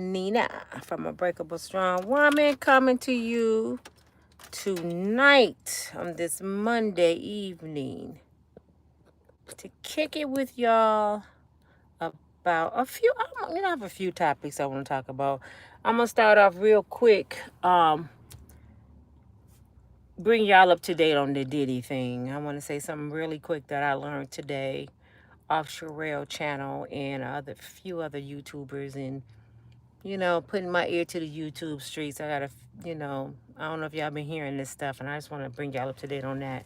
Nina from Unbreakable Strong Woman coming to you tonight on this Monday evening to kick it with y'all about a few. I have a few topics I want to talk about. I'm gonna start off real quick. Bring y'all up to date on the Diddy thing. I want to say something really quick that I learned today off Sherelle channel and few other YouTubers, and putting my ear to the YouTube streets. I gotta, I don't know if y'all been hearing this stuff, and I just want to bring y'all up to date on that.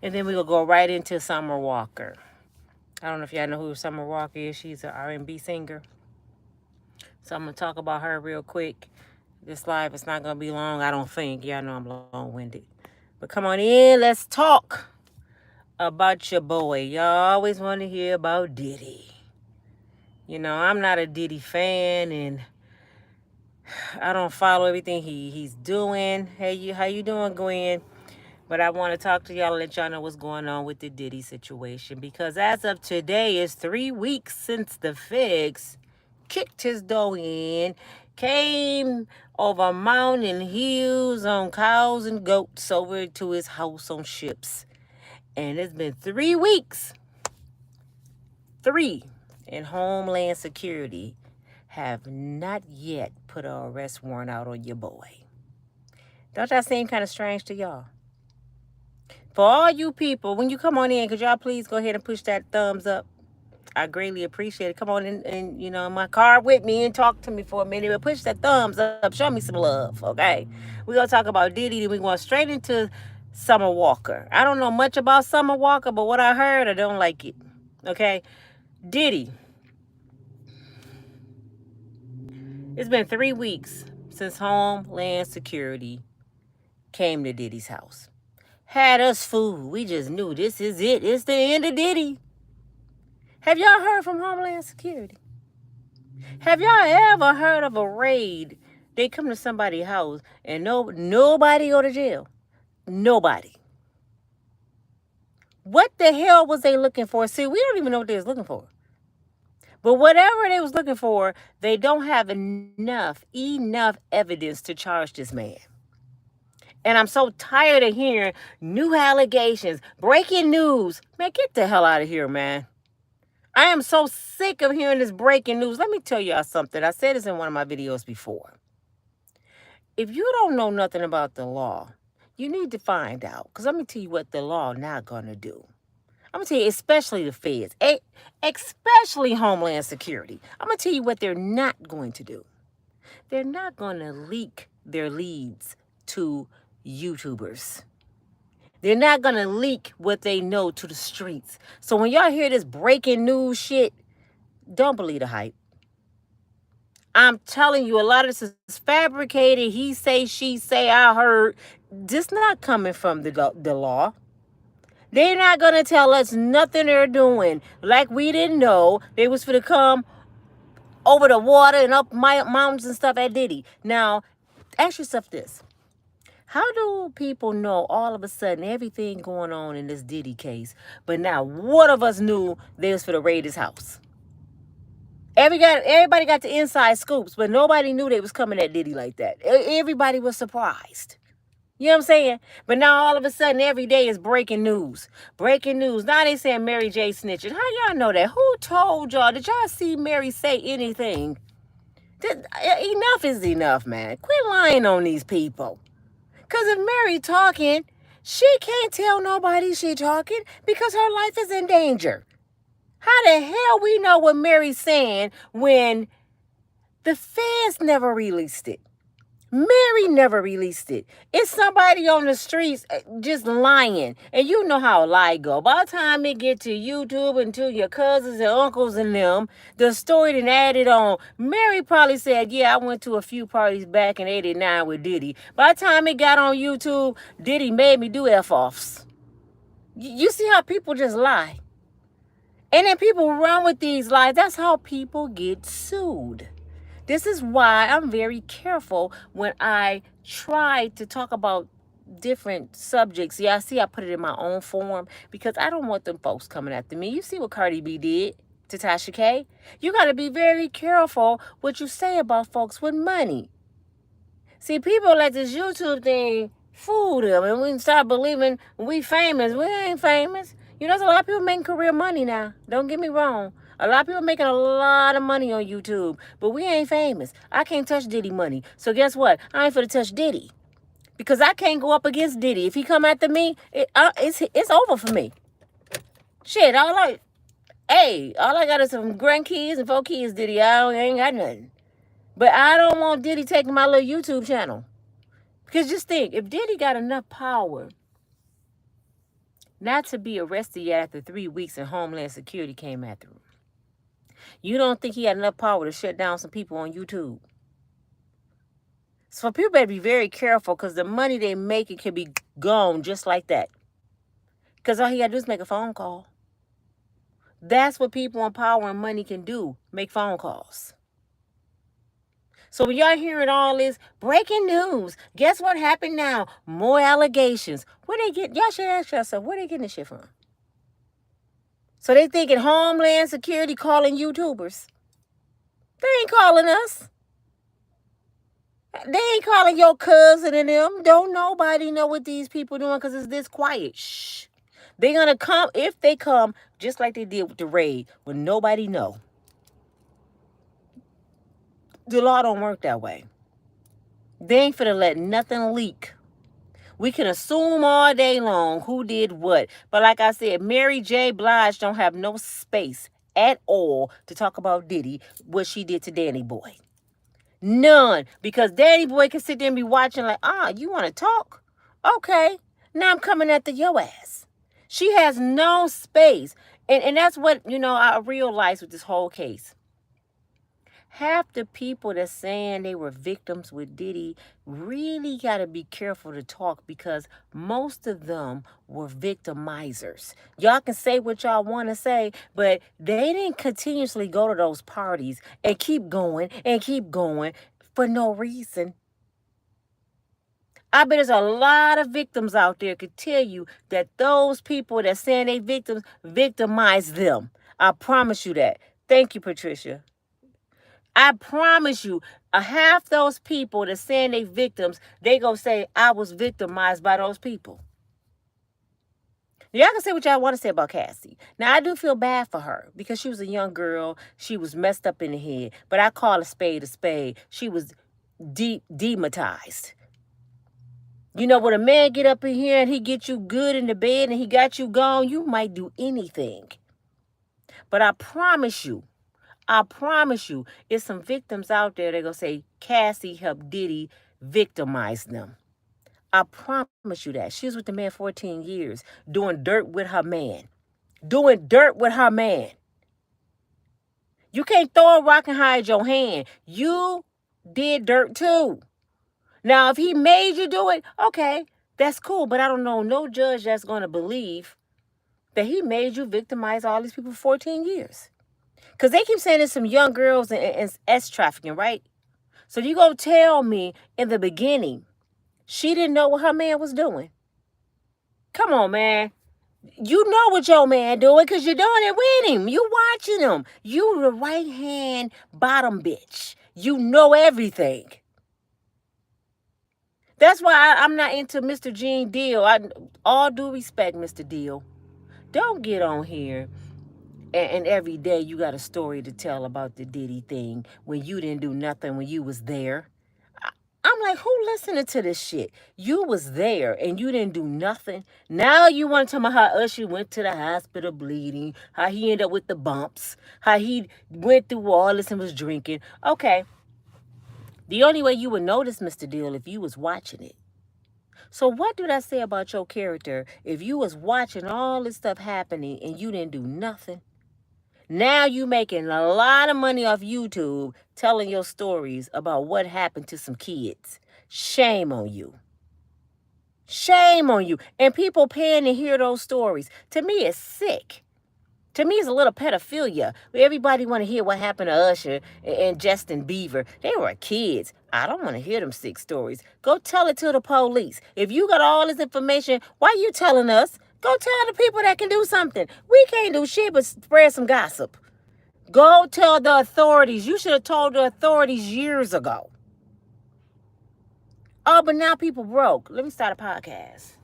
And then we'll go right into Summer Walker. I don't know if y'all know who Summer Walker is. She's an R&B singer. So I'm gonna talk about her real quick. This live is not gonna be long, I don't think. Y'all know I'm long-winded. But come on in, let's talk about your boy. Y'all always want to hear about Diddy. I'm not a Diddy fan, and I don't follow everything he's doing. Hey, how you doing, Gwen? But I want to talk to y'all and let y'all know what's going on with the Diddy situation. Because as of today, it's 3 weeks since the feds kicked his door in, came over mountain hills on cows and goats over to his house on ships. And it's been 3 weeks. 3. And Homeland Security have not yet put an arrest warrant out on your boy. Don't that seem kind of strange to y'all? For all you people, when you come on in, could y'all please go ahead and push that thumbs up? I greatly appreciate it. Come on in, in my car with me and talk to me for a minute. But push that thumbs up. Show me some love, okay? We're going to talk about Diddy. Then we're going straight into Summer Walker. I don't know much about Summer Walker, but what I heard, I don't like it, okay? Diddy. It's been 3 weeks since Homeland Security came to Diddy's house. Had us fooled. We just knew this is it. It's the end of Diddy. Have y'all heard from Homeland Security? Have y'all ever heard of a raid? They come to somebody's house and nobody go to jail. Nobody. What the hell was they looking for? See, we don't even know what they was looking for. But whatever they was looking for, they don't have enough evidence to charge this man. And I'm so tired of hearing new allegations, breaking news. Man, get the hell out of here, man. I am so sick of hearing this breaking news. Let me tell y'all something. I said this in one of my videos before. If you don't know nothing about the law, you need to find out. Because let me tell you what the law not going to do. I'm going to tell you, especially the feds, especially Homeland Security. I'm going to tell you what they're not going to do. They're not going to leak their leads to YouTubers. They're not going to leak what they know to the streets. So when y'all hear this breaking news shit, don't believe the hype. I'm telling you, a lot of this is fabricated. He say, she say, I heard. This not coming from the law. They're not going to tell us nothing they're doing. Like we didn't know they was finna come over the water and up mountains and stuff at Diddy. Now, ask yourself this. How do people know all of a sudden everything going on in this Diddy case, but now one of us knew they was finna raid his house? Everybody got the inside scoops, but nobody knew they was coming at Diddy like that. Everybody was surprised. You know what I'm saying? But now all of a sudden every day is breaking news. Breaking news. Now they saying Mary J snitching. How y'all know that? Who told y'all? Did y'all see Mary say anything? Enough is enough, man. Quit lying on these people. Because if Mary talking, she can't tell nobody she talking because her life is in danger. How the hell we know what Mary's saying when the feds never released it? Mary never released it. It's somebody on the streets just lying. And you know how a lie go. By the time it get to YouTube and to your cousins and uncles and them, the story done added on. Mary probably said, yeah, I went to a few parties back in 89 with Diddy. By the time it got on YouTube, Diddy made me do F-offs. You see how people just lie? And then people run with these lies. That's how people get sued. This is why I'm very careful when I try to talk about different subjects. Yeah, I see I put it in my own form because I don't want them folks coming after me. You see what Cardi B did? Tasha K. You got to be very careful what you say about folks with money. See, people let this YouTube thing fool them, and we start believing we famous. We ain't famous. You know, there's a lot of people making career money now. Don't get me wrong. A lot of people making a lot of money on YouTube, but we ain't famous. I can't touch Diddy money. So guess what? I ain't finna touch Diddy because I can't go up against Diddy. If he come after me, it's over for me. Shit, all I got is some grandkids and 4 kids, Diddy. I ain't got nothing. But I don't want Diddy taking my little YouTube channel. Because just think, if Diddy got enough power not to be arrested yet after 3 weeks and Homeland Security came after him, you don't think he had enough power to shut down some people on YouTube? So people better be very careful because the money they make, it can be gone just like that. Because all he got to do is make a phone call. That's what people in power and money can do, make phone calls. So when y'all hearing all this breaking news, guess what happened now? More allegations. Where they get? Y'all should ask yourself, where they getting this shit from? So they thinking Homeland Security calling YouTubers. They ain't calling us. They ain't calling your cousin and them. Don't nobody know what these people doing because it's this quiet. Shh. They're going to come, if they come, just like they did with the raid, when nobody know. The law don't work that way. They ain't finna let nothing leak. We can assume all day long who did what. But like I said, Mary J. Blige don't have no space at all to talk about Diddy, what she did to Danny Boy. None. Because Danny Boy can sit there and be watching like, you want to talk? Okay. Now I'm coming after your ass. She has no space. And that's what, I realized with this whole case. Half the people that's saying they were victims with Diddy really got to be careful to talk because most of them were victimizers. Y'all can say what y'all want to say, but they didn't continuously go to those parties and keep going for no reason. I bet there's a lot of victims out there could tell you that those people that saying they victims victimize them. I promise you that. Thank you, Patricia. I promise you, half those people that saying they victims, they gonna say, I was victimized by those people. Y'all can say what y'all want to say about Cassie. Now, I do feel bad for her because she was a young girl. She was messed up in the head. But I call a spade a spade. She was dematized. You know, when a man get up in here and he get you good in the bed and he got you gone, you might do anything. But I promise you, it's some victims out there that going to say Cassie helped Diddy victimize them. I promise you that. She was with the man 14 years, doing dirt with her man. You can't throw a rock and hide your hand. You did dirt too. Now, if he made you do it, okay, that's cool. But I don't know no judge that's going to believe that he made you victimize all these people for 14 years. Because they keep saying there's some young girls and S trafficking, right? So you go tell me in the beginning, she didn't know what her man was doing. Come on, man. You know what your man doing because you're doing it with him. You watching him. You the right hand bottom bitch. You know everything. That's why I'm not into Mr. Gene Deal. All due respect, Mr. Deal. Don't get on here and every day you got a story to tell about the Diddy thing when you didn't do nothing when you was there. I'm like, who listening to this shit? You was there and you didn't do nothing. Now you want to tell me how Usher went to the hospital bleeding, how he ended up with the bumps, how he went through all this and was drinking. Okay. The only way you would notice, Mr. Deal, if you was watching it. So what did I say about your character if you was watching all this stuff happening and you didn't do nothing? Now you making a lot of money off YouTube telling your stories about what happened to some kids. Shame on you. Shame on you. And people paying to hear those stories. To me, it's sick. To me, it's a little pedophilia. Everybody want to hear what happened to Usher and Justin Bieber. They were kids. I don't want to hear them sick stories. Go tell it to the police. If you got all this information, why you telling us? Go tell the people that can do something. We can't do shit but spread some gossip. Go tell the authorities. You should have told the authorities years ago. Oh, but now people broke. Let me start a podcast.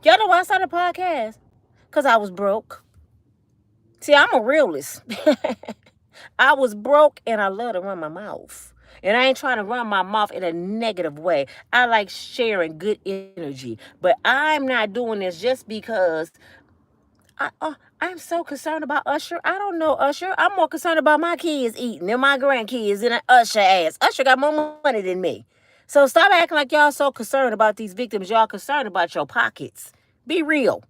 Y'all know why I started a podcast? Because I was broke. See, I'm a realist. I was broke and I love to run my mouth. And I ain't trying to run my mouth in a negative way. I like sharing good energy. But I'm not doing this just because I'm so concerned about Usher. I don't know Usher. I'm more concerned about my kids eating and my grandkids than Usher ass. Usher got more money than me. So stop acting like y'all so concerned about these victims. Y'all concerned about your pockets. Be real.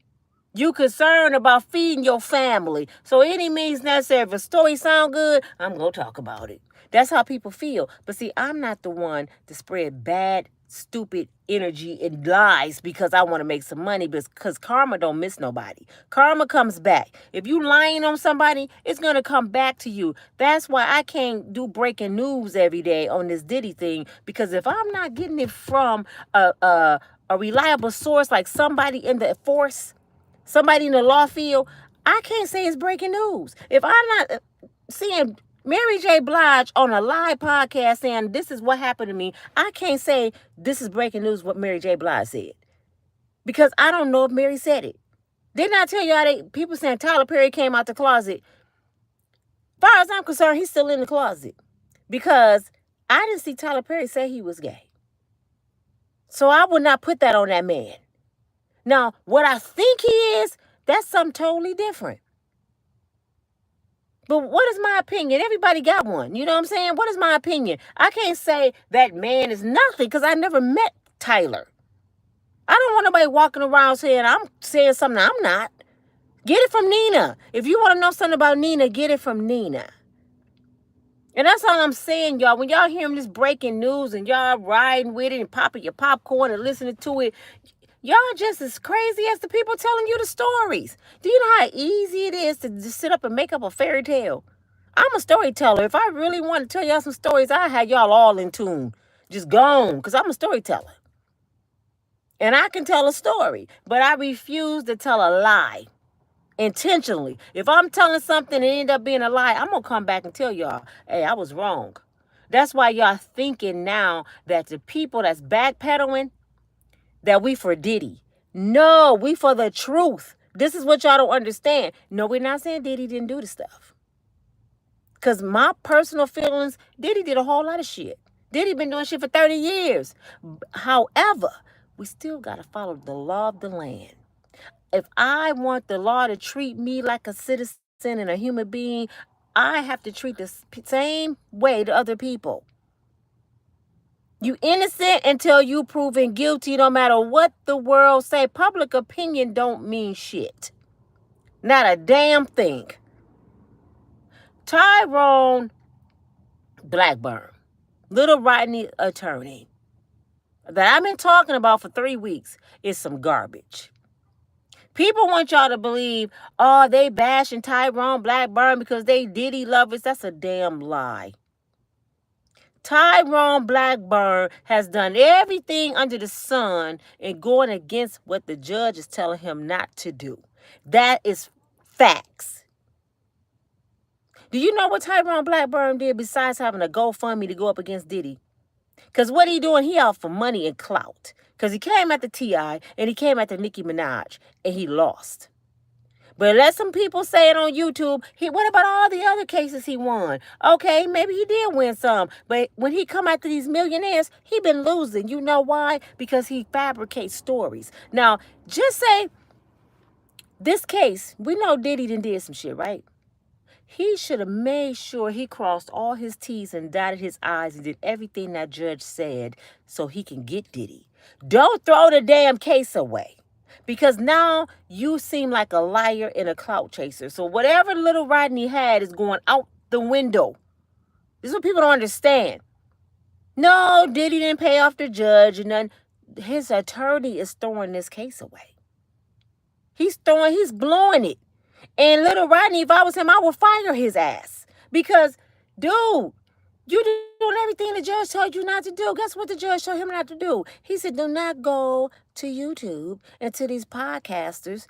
You concerned about feeding your family. So any means necessary. If a story sound good, I'm going to talk about it. That's how people feel. But see, I'm not the one to spread bad, stupid energy and lies because I want to make some money, because karma don't miss nobody. Karma comes back. If you lying on somebody, it's going to come back to you. That's why I can't do breaking news every day on this Diddy thing, because if I'm not getting it from a reliable source like somebody in the force, somebody in the law field, I can't say it's breaking news. If I'm not seeing Mary J. Blige on a live podcast saying this is what happened to me, I can't say this is breaking news what Mary J. Blige said. Because I don't know if Mary said it. Didn't I tell y'all people saying Tyler Perry came out the closet? As far as I'm concerned, he's still in the closet. Because I didn't see Tyler Perry say he was gay. So I would not put that on that man. Now, what I think he is, that's something totally different. But what is my opinion? Everybody got one. You know what I'm saying? What is my opinion? I can't say that man is nothing because I never met Tyler. I don't want nobody walking around saying I'm saying something I'm not. Get it from Nina. If you want to know something about Nina, get it from Nina. And that's all I'm saying, y'all. When y'all hearing this breaking news and y'all riding with it and popping your popcorn and listening to it, y'all just as crazy as the people telling you the stories. Do you know how easy it is to just sit up and make up a fairy tale? I'm a storyteller. If I really want to tell y'all some stories, I had y'all all in tune. Just gone, because I'm a storyteller. And I can tell a story, but I refuse to tell a lie intentionally. If I'm telling something and it end up being a lie, I'm going to come back and tell y'all, hey, I was wrong. That's why y'all thinking now that the people that's backpedaling, that we for Diddy. No, we for the truth. This is what y'all don't understand. No, we're not saying Diddy didn't do the stuff. Because my personal feelings, Diddy did a whole lot of shit. Diddy been doing shit for 30 years. However, we still got to follow the law of the land. If I want the law to treat me like a citizen and a human being, I have to treat the same way to other people. You innocent until you proven guilty, no matter what the world say. Public opinion don't mean shit. Not a damn thing. Tyrone Blackburn, Little Rodney attorney, that I've been talking about for 3 weeks, is some garbage. People want y'all to believe, oh, they bashing Tyrone Blackburn because they Diddy lovers. That's a damn lie. Tyrone Blackburn has done everything under the sun and going against what the judge is telling him not to do. That is facts. Do you know what Tyrone Blackburn did besides having a GoFundMe to go up against Diddy? Because what he doing, he out for money and clout. Because he came at the T.I. and he came at the Nicki Minaj and he lost. But let some people say it on YouTube. What about all the other cases he won? Okay, maybe he did win some. But when he come after these millionaires, he been losing. You know why? Because he fabricates stories. Now, just say this case, we know Diddy did some shit, right? He should have made sure he crossed all his T's and dotted his I's and did everything that judge said so he can get Diddy. Don't throw the damn case away. Because now you seem like a liar and a clout chaser. So whatever Little Rodney had is going out the window. This is what people don't understand. No, Diddy didn't pay off the judge and then his attorney is throwing this case away. He's blowing it. And Little Rodney, if I was him, I would fire his ass. Because, dude, you doing everything the judge told you not to do. Guess what the judge told him not to do? He said, do not go to YouTube and to these podcasters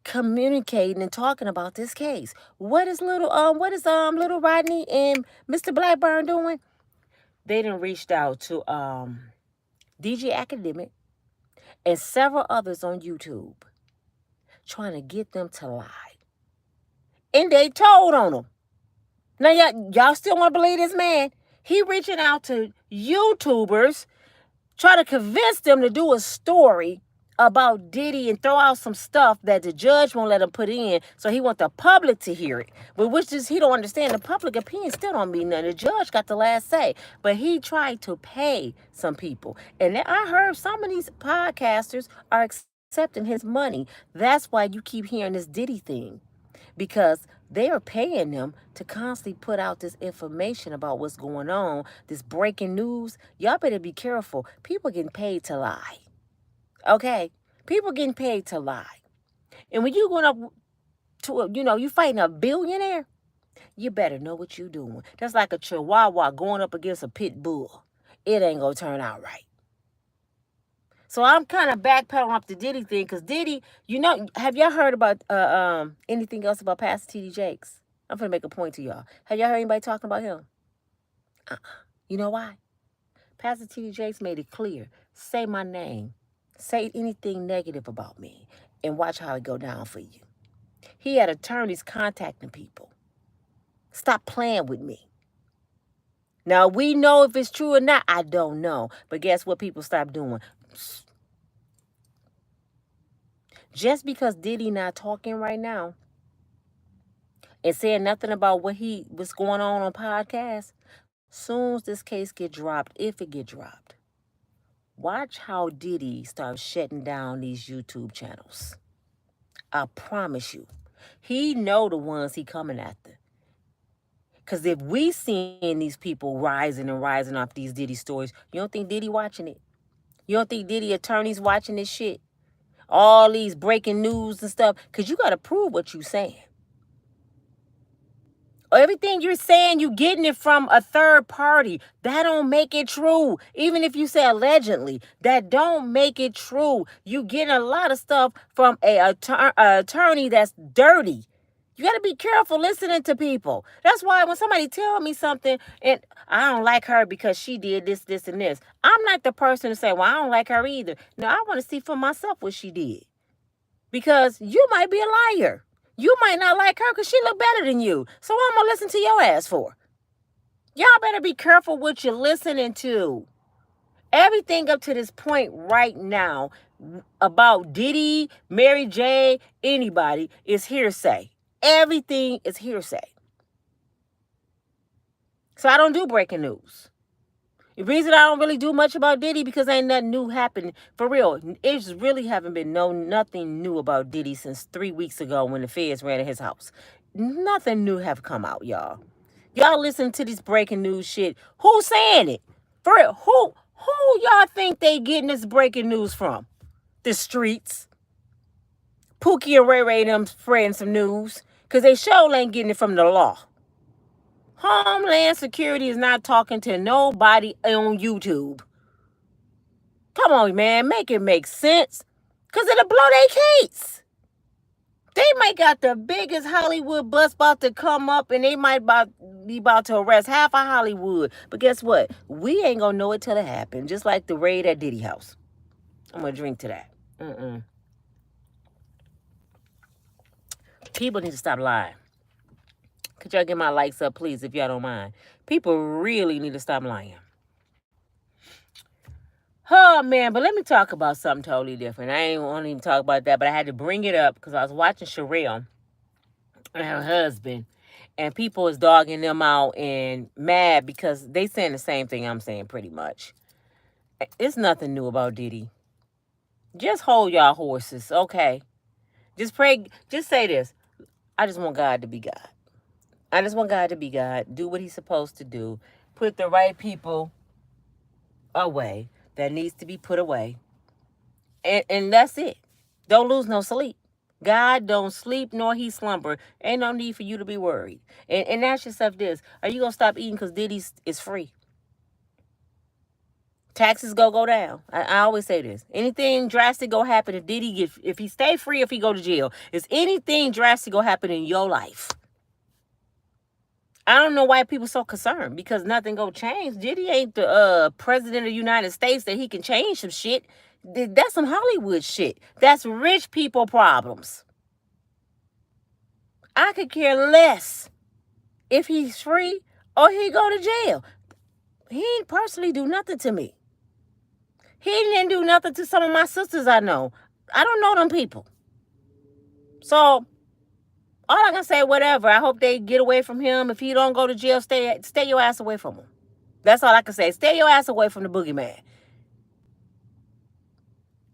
communicating and talking about this case. What is little Rodney and Mr. Blackburn doing? They done reached out to DJ Academic and several others on YouTube, trying to get them to lie. And they told on them. Now, y'all still want to believe this man? He reaching out to YouTubers, trying to convince them to do a story about Diddy and throw out some stuff that the judge won't let him put in, so he want the public to hear it. But which is, he don't understand, the public opinion still don't mean nothing. The judge got the last say. But he tried to pay some people. And I heard some of these podcasters are accepting his money. That's why you keep hearing this Diddy thing. Because they are paying them to constantly put out this information about what's going on, this breaking news. Y'all better be careful. People getting paid to lie. Okay? People getting paid to lie. And when you going up to you fighting a billionaire, you better know what you're doing. That's like a chihuahua going up against a pit bull. It ain't going to turn out right. So I'm kind of backpedaling off the Diddy thing, because Diddy, have y'all heard about anything else about Pastor T.D. Jakes? I'm going to make a point to y'all. Have y'all heard anybody talking about him? You know why? Pastor T.D. Jakes made it clear. Say my name. Say anything negative about me, and watch how it go down for you. He had attorneys contacting people. Stop playing with me. Now, we know if it's true or not. I don't know. But guess what people stop doing? Just because Diddy not talking right now and saying nothing about what's going on podcast, soon as this case get dropped, if it get dropped, watch how Diddy starts shutting down these YouTube channels. I promise you. He know the ones he coming after. Because if we seeing these people rising and rising off these Diddy stories, you don't think Diddy watching it? You don't think Diddy attorneys watching this shit? All these breaking news and stuff, because you got to prove what you saying. Everything you're saying, you getting it from a third party. That don't make it true. Even if you say allegedly, that don't make it true. You getting a lot of stuff from a attorney that's dirty. You got to be careful listening to people. That's why when somebody tell me something and I don't like her because she did this, this, and this, I'm not the person to say, well, I don't like her either. No, I want to see for myself what she did. Because you might be a liar. You might not like her because she look better than you. So what I'm going to listen to your ass for? Y'all better be careful what you're listening to. Everything up to this point right now about Diddy, Mary J., anybody is hearsay. Everything is hearsay. So I don't do breaking news. The reason I don't really do much about Diddy, because ain't nothing new happening. For real, it's really haven't been nothing new about Diddy since 3 weeks ago when the feds ran at his house. Nothing new have come out, y'all. Y'all listen to this breaking news shit. Who's saying it? For real, who y'all think they getting this breaking news from? The streets. Pookie and Ray Ray them spreading some news, because they sure ain't getting it from the law. Homeland Security is not talking to nobody on YouTube. Come on, man. Make it make sense. Because it'll blow their case. They might got the biggest Hollywood bus about to come up, and they might be about to arrest half of Hollywood. But guess what? We ain't going to know it till it happens. Just like the raid at Diddy house. I'm going to drink to that. People need to stop lying. Could y'all get my likes up, please, if y'all don't mind? People really need to stop lying. Oh, man, but let me talk about something totally different. I ain't want to even talk about that, but I had to bring it up because I was watching Sherelle and her husband, and people was dogging them out and mad because they saying the same thing I'm saying pretty much. It's nothing new about Diddy. Just hold y'all horses, okay? Just pray, just say this. I just want God to be God. I just want God to be God, do what he's supposed to do, put the right people away that needs to be put away, and that's it. Don't lose no sleep. God don't sleep nor he slumber. Ain't no need for you to be worried. And ask yourself this, are you going to stop eating because Diddy is free? Taxes go down. I always say this. Anything drastic go happen if Diddy if he stay free, if he go to jail. Is anything drastic go happen in your life? I don't know why people so concerned, because nothing go change. Diddy ain't the president of the United States that he can change some shit. That's some Hollywood shit. That's rich people problems. I could care less if he's free or he go to jail. He ain't personally do nothing to me. He didn't do nothing to some of my sisters I know. I don't know them people. So all I can say, whatever. I hope they get away from him. If he don't go to jail, stay your ass away from him. That's all I can say. Stay your ass away from the boogeyman.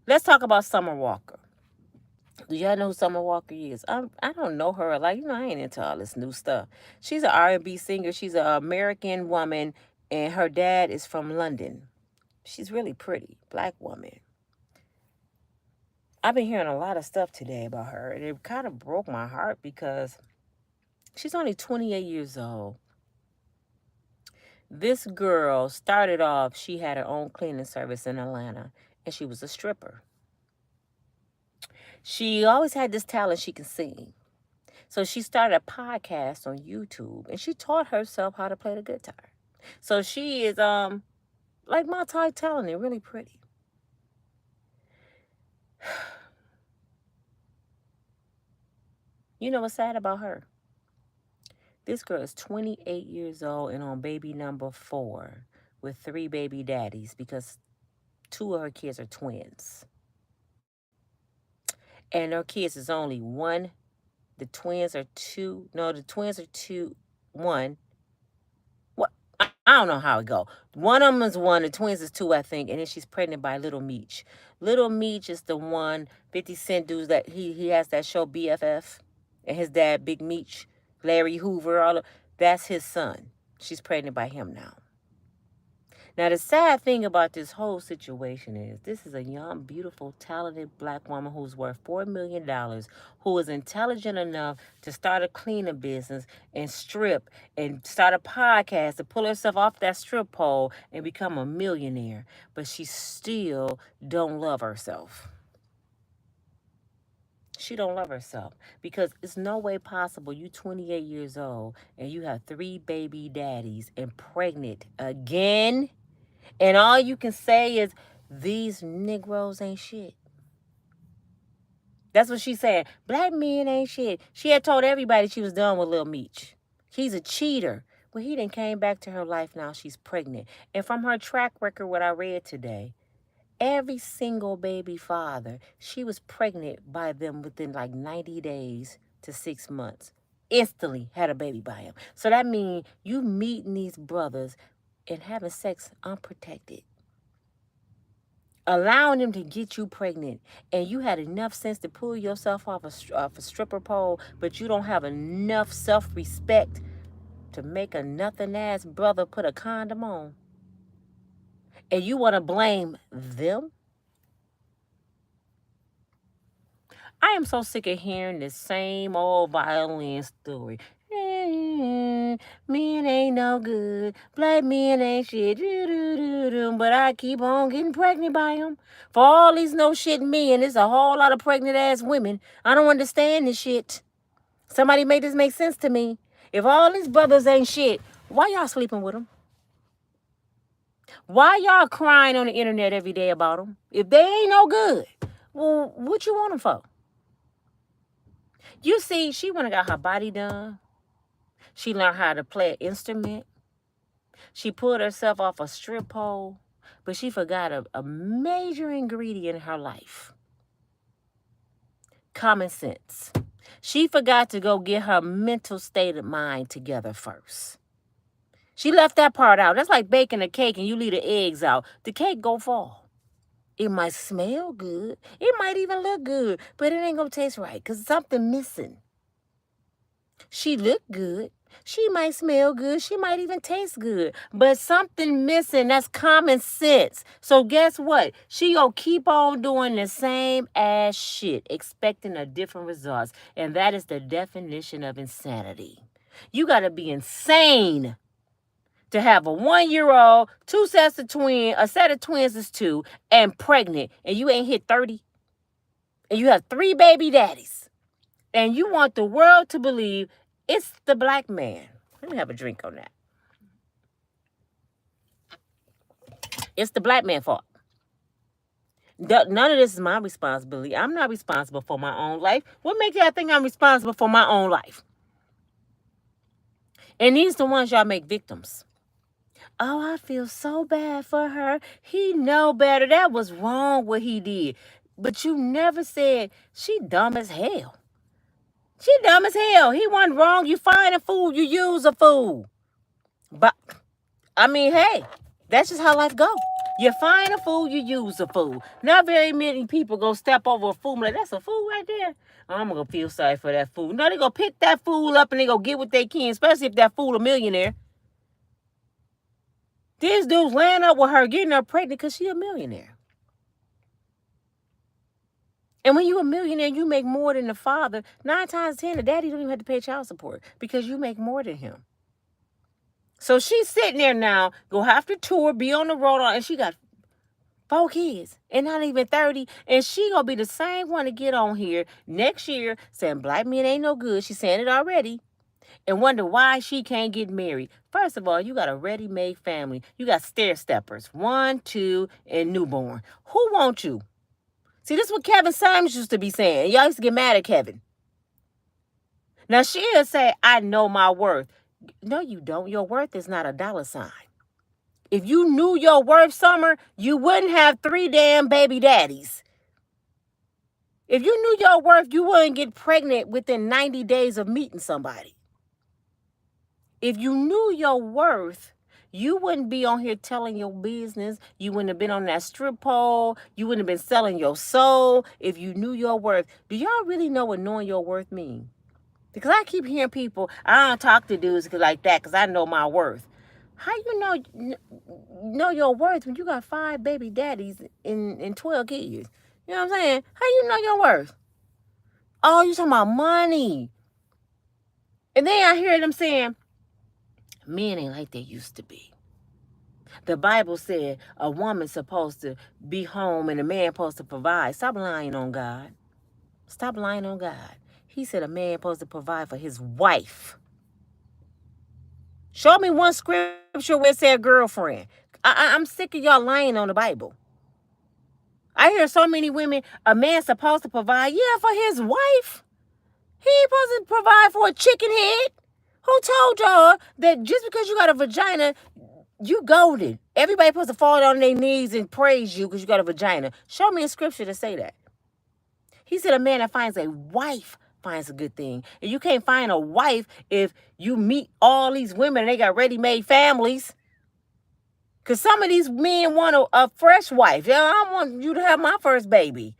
Let's talk about Summer Walker. Do y'all know who Summer Walker is? I don't know her. Like, I ain't into all this new stuff. She's an R&B singer. She's an American woman, and her dad is from London. She's really pretty. Black woman. I've been hearing a lot of stuff today about her, and it kind of broke my heart because she's only 28 years old. This girl started off, she had her own cleaning service in Atlanta, and she was a stripper. She always had this talent, she can sing. So she started a podcast on YouTube, and she taught herself how to play the guitar. So she is like multi-talented, really pretty. You know what's sad about her? This girl is 28 years old and on baby number 4 with 3 baby daddies, because 2 of her kids are twins. And her kids is only 1. The twins are 2. No, the twins are 2. 1. What? I don't know how it go. One of them is 1. The twins is 2, I think. And then she's pregnant by Little Meech. Little Meech is the one 50 Cent dudes that he has that show BFF. And his dad, Big Meech, Larry Hoover, that's his son. She's pregnant by him now. Now, the sad thing about this whole situation is this is a young, beautiful, talented black woman who's worth $4 million, who is intelligent enough to start a cleaning business and strip and start a podcast to pull herself off that strip pole and become a millionaire. But she still don't love herself. She don't love herself, because it's no way possible you 28 years old and you have 3 baby daddies and pregnant again, and all you can say is these Negroes ain't shit. That's what she said. Black men ain't shit. She had told everybody she was done with Lil Meech. He's a cheater. Well, he done came back to her life. Now she's pregnant. And from her track record, what I read today, every single baby father, she was pregnant by them within like 90 days to 6 months. Instantly had a baby by him. So that means you meeting these brothers and having sex unprotected, allowing them to get you pregnant, and you had enough sense to pull yourself off a stripper pole, but you don't have enough self-respect to make a nothing-ass brother put a condom on. And you want to blame them? I am so sick of hearing the same old violin story. Men ain't no good. Black men ain't shit. But I keep on getting pregnant by them. For all these no shit men, there's a whole lot of pregnant ass women. I don't understand this shit. Somebody make this make sense to me. If all these brothers ain't shit, why y'all sleeping with them? Why y'all crying on the internet every day about them? If they ain't no good, well, what you want them for? You see, she went and got her body done. She learned how to play an instrument. She pulled herself off a strip pole, but she forgot a major ingredient in her life. Common sense. She forgot to go get her mental state of mind together first. She left that part out. That's like baking a cake and you leave the eggs out. The cake go fall. It might smell good. It might even look good, but it ain't gonna taste right because something missing. She look good. She might smell good. She might even taste good. But something missing. That's common sense. So guess what? She gonna keep on doing the same ass shit, expecting a different results. And that is the definition of insanity. You gotta be insane to have a 1-year-old, two sets of twins, a set of twins is 2, and pregnant, and you ain't hit 30, and you have 3 baby daddies, and you want the world to believe it's the black man. Let me have a drink on that. It's the black man's fault. None of this is my responsibility. I'm not responsible for my own life. What makes y'all think I'm responsible for my own life? And these the ones y'all make victims. Oh, I feel so bad for her. He know better. That was wrong what he did. But you never said she dumb as hell. She dumb as hell. He wasn't wrong. You find a fool, you use a fool. But, I mean, hey, that's just how life go. You find a fool, you use a fool. Not very many people go step over a fool. Like, that's a fool right there. I'm going to feel sorry for that fool. No, they going to pick that fool up and they going to get what they can, especially if that fool a millionaire. This dude's laying up with her, getting her pregnant because she a millionaire. And when you a millionaire, you make more than the father. 9 times 10, the daddy don't even have to pay child support because you make more than him. So she's sitting there now, go have to tour, be on the road, and she got 4 kids and not even 30. And she gonna be the same one to get on here next year saying black men ain't no good. She's saying it already. And wonder why she can't get married. First of all, you got a ready-made family. You got stair-steppers, 1, 2, and newborn. Who wants you? See, this is what Kevin Simons used to be saying. Y'all used to get mad at Kevin. Now, she'll say, I know my worth. No, you don't. Your worth is not a dollar sign. If you knew your worth, Summer, you wouldn't have 3 damn baby daddies. If you knew your worth, you wouldn't get pregnant within 90 days of meeting somebody. If you knew your worth, you wouldn't be on here telling your business. You wouldn't have been on that strip pole. You wouldn't have been selling your soul if you knew your worth. Do y'all really know what knowing your worth means? Because I keep hearing people, I don't talk to dudes like that because I know my worth. How you know your worth when you got 5 baby daddies and 12 kids? You know what I'm saying? How you know your worth? Oh, you talking about money. And then I hear them saying, men ain't like they used to be. The Bible said a woman's supposed to be home and a man supposed to provide. Stop lying on God. Stop lying on God. He said a man supposed to provide for his wife. Show me one scripture where it said girlfriend. I'm sick of y'all lying on the Bible. I hear so many women, a man's supposed to provide, for his wife. He ain't supposed to provide for a chicken head. Who told y'all that just because you got a vagina, you golden? Everybody supposed to fall on their knees and praise you because you got a vagina. Show me a scripture to say that. He said a man that finds a wife finds a good thing. And you can't find a wife if you meet all these women and they got ready-made families. Because some of these men want a fresh wife. I want you to have my first baby.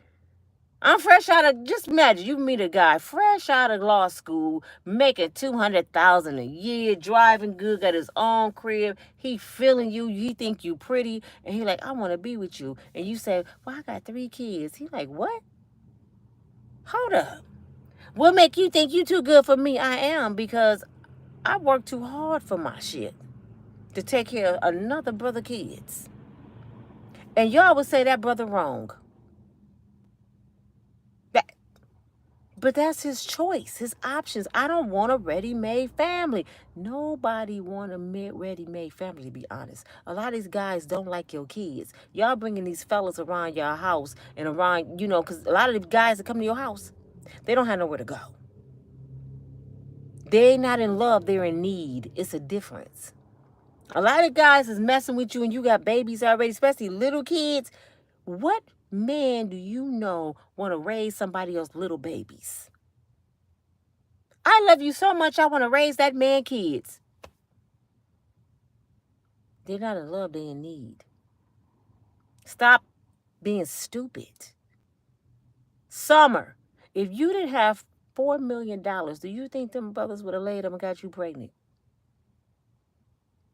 I'm fresh out of, just imagine, you meet a guy fresh out of law school, making $200,000 a year, driving good, got his own crib. He feeling you, he think you pretty, and he like, I want to be with you. And you say, well, I got 3 kids. He like, what? Hold up. What make you think you too good for me? I am, because I work too hard for my shit to take care of another brother kids. And y'all would say that brother wrong. But that's his choice, his options. I don't want a ready-made family. Nobody want a ready-made family, to be honest. A lot of these guys don't like your kids. Y'all bringing these fellas around your house and around, because a lot of the guys that come to your house, they don't have nowhere to go. They're not in love, they're in need. It's a difference. A lot of guys is messing with you and you got babies already, especially little kids. What man do you know want to raise somebody else's little babies? I love you so much, I want to raise that man kids. They're not in love, they're in need. Stop being stupid. Summer, if you didn't have $4 million, do you think them brothers would have laid them and got you pregnant?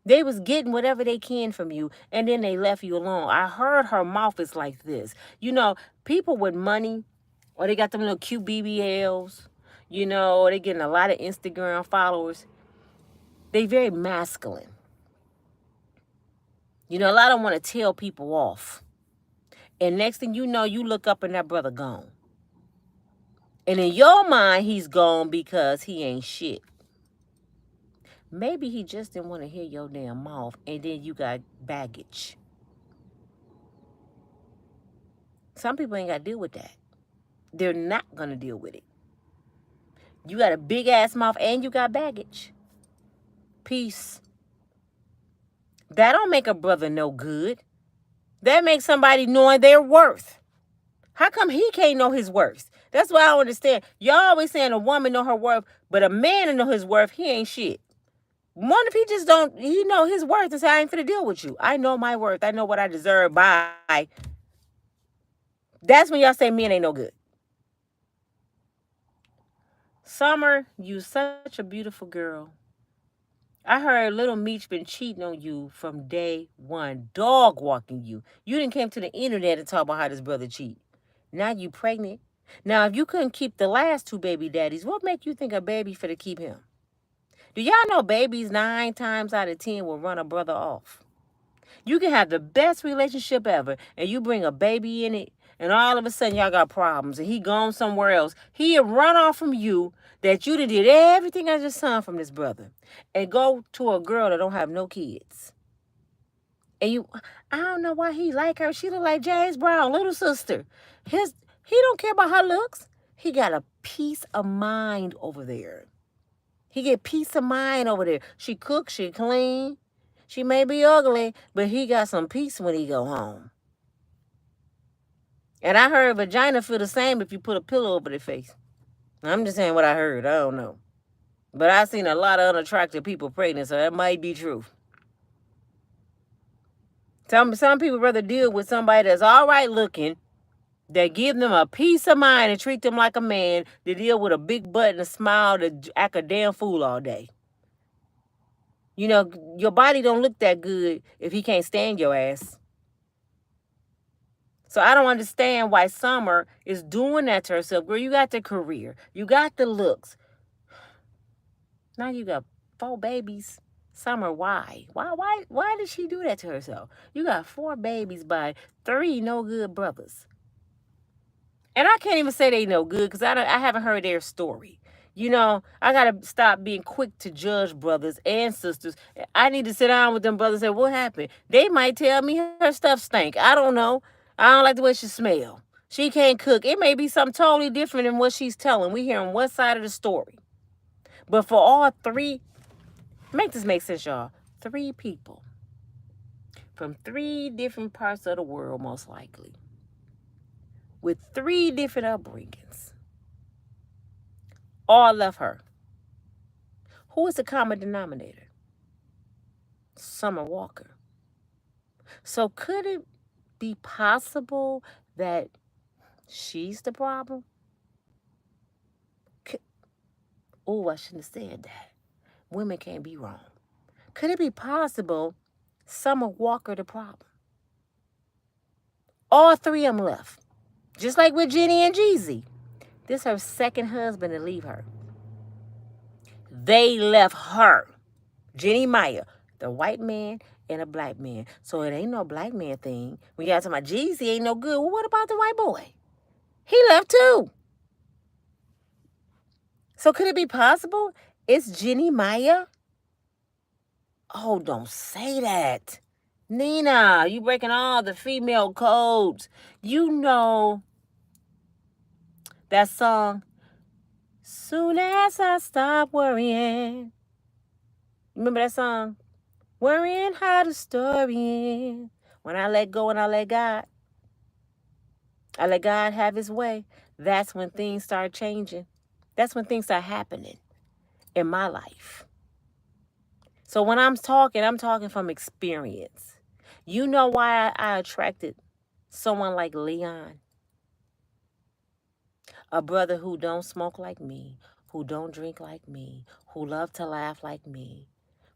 They was getting whatever they can from you, and then they left you alone. I heard her mouth is like this. People with money, or they got them little cute BBLs, or they getting a lot of Instagram followers. They very masculine. You know, a lot of them want to tell people off. And next thing you know, you look up and that brother gone. And in your mind, he's gone because he ain't shit. Maybe he just didn't want to hear your damn mouth, and then you got baggage. Some people ain't got to deal with that. They're not going to deal with it. You got a big ass mouth and you got baggage. Peace. That don't make a brother no good. That makes somebody knowing their worth. How come he can't know his worth? That's what I don't understand. Y'all always saying a woman know her worth, but a man to know his worth, he ain't shit. What if he just don't, he know his worth and say, I ain't finna deal with you. I know my worth. I know what I deserve. Bye. That's when y'all say men ain't no good. Summer, you such a beautiful girl. I heard Little Meech been cheating on you from day one, dog walking you. You didn't came to the internet and talk about how this brother cheat. Now you pregnant. Now, if you couldn't keep the last two baby daddies, what make you think a baby finna keep him? Do y'all know babies 9 times out of 10 will run a brother off? You can have the best relationship ever, and you bring a baby in it, and all of a sudden y'all got problems, and he gone somewhere else. He'll run off from you that you did everything as your son from this brother, and go to a girl that don't have no kids. And you, I don't know why he like her. She look like James Brown, little sister. He don't care about her looks. He got a peace of mind over there. He get peace of mind over there. She cooks, she clean. She may be ugly, but he got some peace when he go home. And I heard vagina feel the same if you put a pillow over their face. I'm just saying what I heard. I don't know. But I seen a lot of unattractive people pregnant, so that might be true. Some people rather deal with somebody that's all right looking, that give them a peace of mind and treat them like a man, to deal with a big butt and a smile to act a damn fool all day. You know, your body don't look that good if he can't stand your ass. So I don't understand why Summer is doing that to herself. Girl, you got the career. You got the looks. Now you got 4 babies. Summer, why? Why did she do that to herself? You got 4 babies by 3 no good brothers. And I can't even say they no good because I haven't heard their story. You know, I got to stop being quick to judge brothers and sisters. I need to sit down with them brothers and say, what happened? They might tell me her stuff stink. I don't know. I don't like the way she smell. She can't cook. It may be something totally different than what she's telling. We hearing one side of the story. But for all 3, make this make sense, y'all. 3 people from 3 different parts of the world, most likely, with 3 different upbringings, all love her. Who is the common denominator? Summer Walker. So could it be possible that she's the problem? Oh, I shouldn't have said that. Women can't be wrong. Could it be possible Summer Walker the problem? All 3 of them left. Just like with Jenny and Jeezy. This her second husband to leave her. They left her. Jenny Maya, the white man and a black man. So it ain't no black man thing. When y'all talking about Jeezy ain't no good, well, what about the white boy? He left too. So could it be possible it's Jenny Maya? Oh, don't say that. Nina, you breaking all the female codes. You know that song, Soon As I Stop Worrying. Remember that song? Worrying how the story ends. When I let go and I let God. I let God have his way. That's when things start changing. That's when things start happening in my life. So when I'm talking from experience. You know why I attracted someone like Leon? A brother who don't smoke like me, who don't drink like me, who love to laugh like me,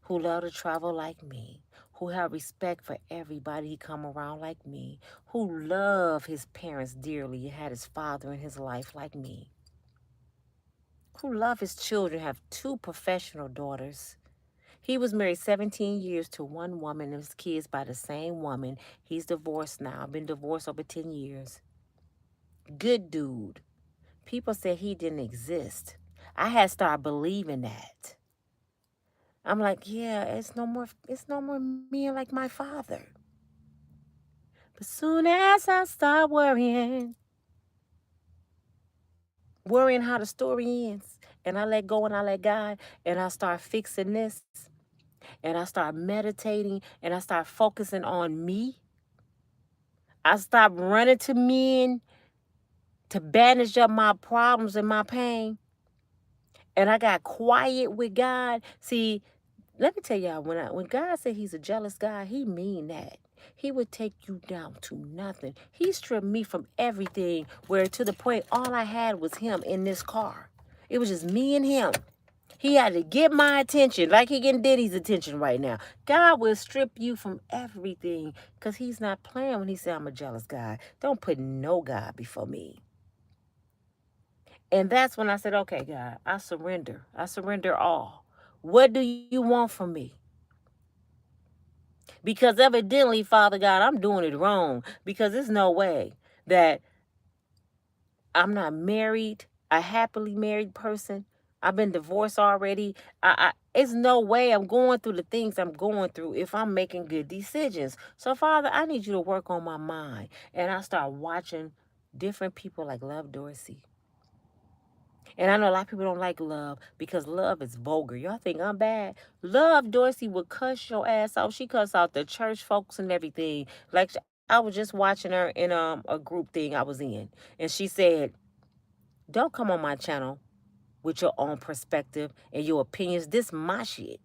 who love to travel like me, who have respect for everybody he come around like me, who love his parents dearly, had his father in his life like me, who love his children, have 2 professional daughters. He was married 17 years to one woman and his kids by the same woman. He's divorced now. Been divorced over 10 years. Good dude. People said he didn't exist. I had started believing that. I'm like, yeah, it's no more men like my father. But soon as I start worrying how the story ends, and I let go and I let God, and I start fixing this, and I start meditating, and I start focusing on me. I stop running to men to bandage up my problems and my pain. And I got quiet with God. See, let me tell y'all, when God said he's a jealous God, he mean that. He would take you down to nothing. He stripped me from everything, where to the point all I had was him in this car. It was just me and him. He had to get my attention, like he getting Diddy's attention right now. God will strip you from everything, because he's not playing when he said I'm a jealous God. Don't put no God before me. And that's when I said, okay, God, I surrender. I surrender all. What do you want from me? Because evidently, Father God, I'm doing it wrong. Because there's no way that I'm not married, a happily married person. I've been divorced already. It's no way I'm going through the things I'm going through if I'm making good decisions. So, Father, I need you to work on my mind. And I start watching different people like Love Dorsey. And I know a lot of people don't like Love because Love is vulgar. Y'all think I'm bad? Love Dorsey would cuss your ass out. She cuss out the church folks and everything. Like, I was just watching her in a group thing I was in. And she said, don't come on my channel with your own perspective and your opinions. This my shit.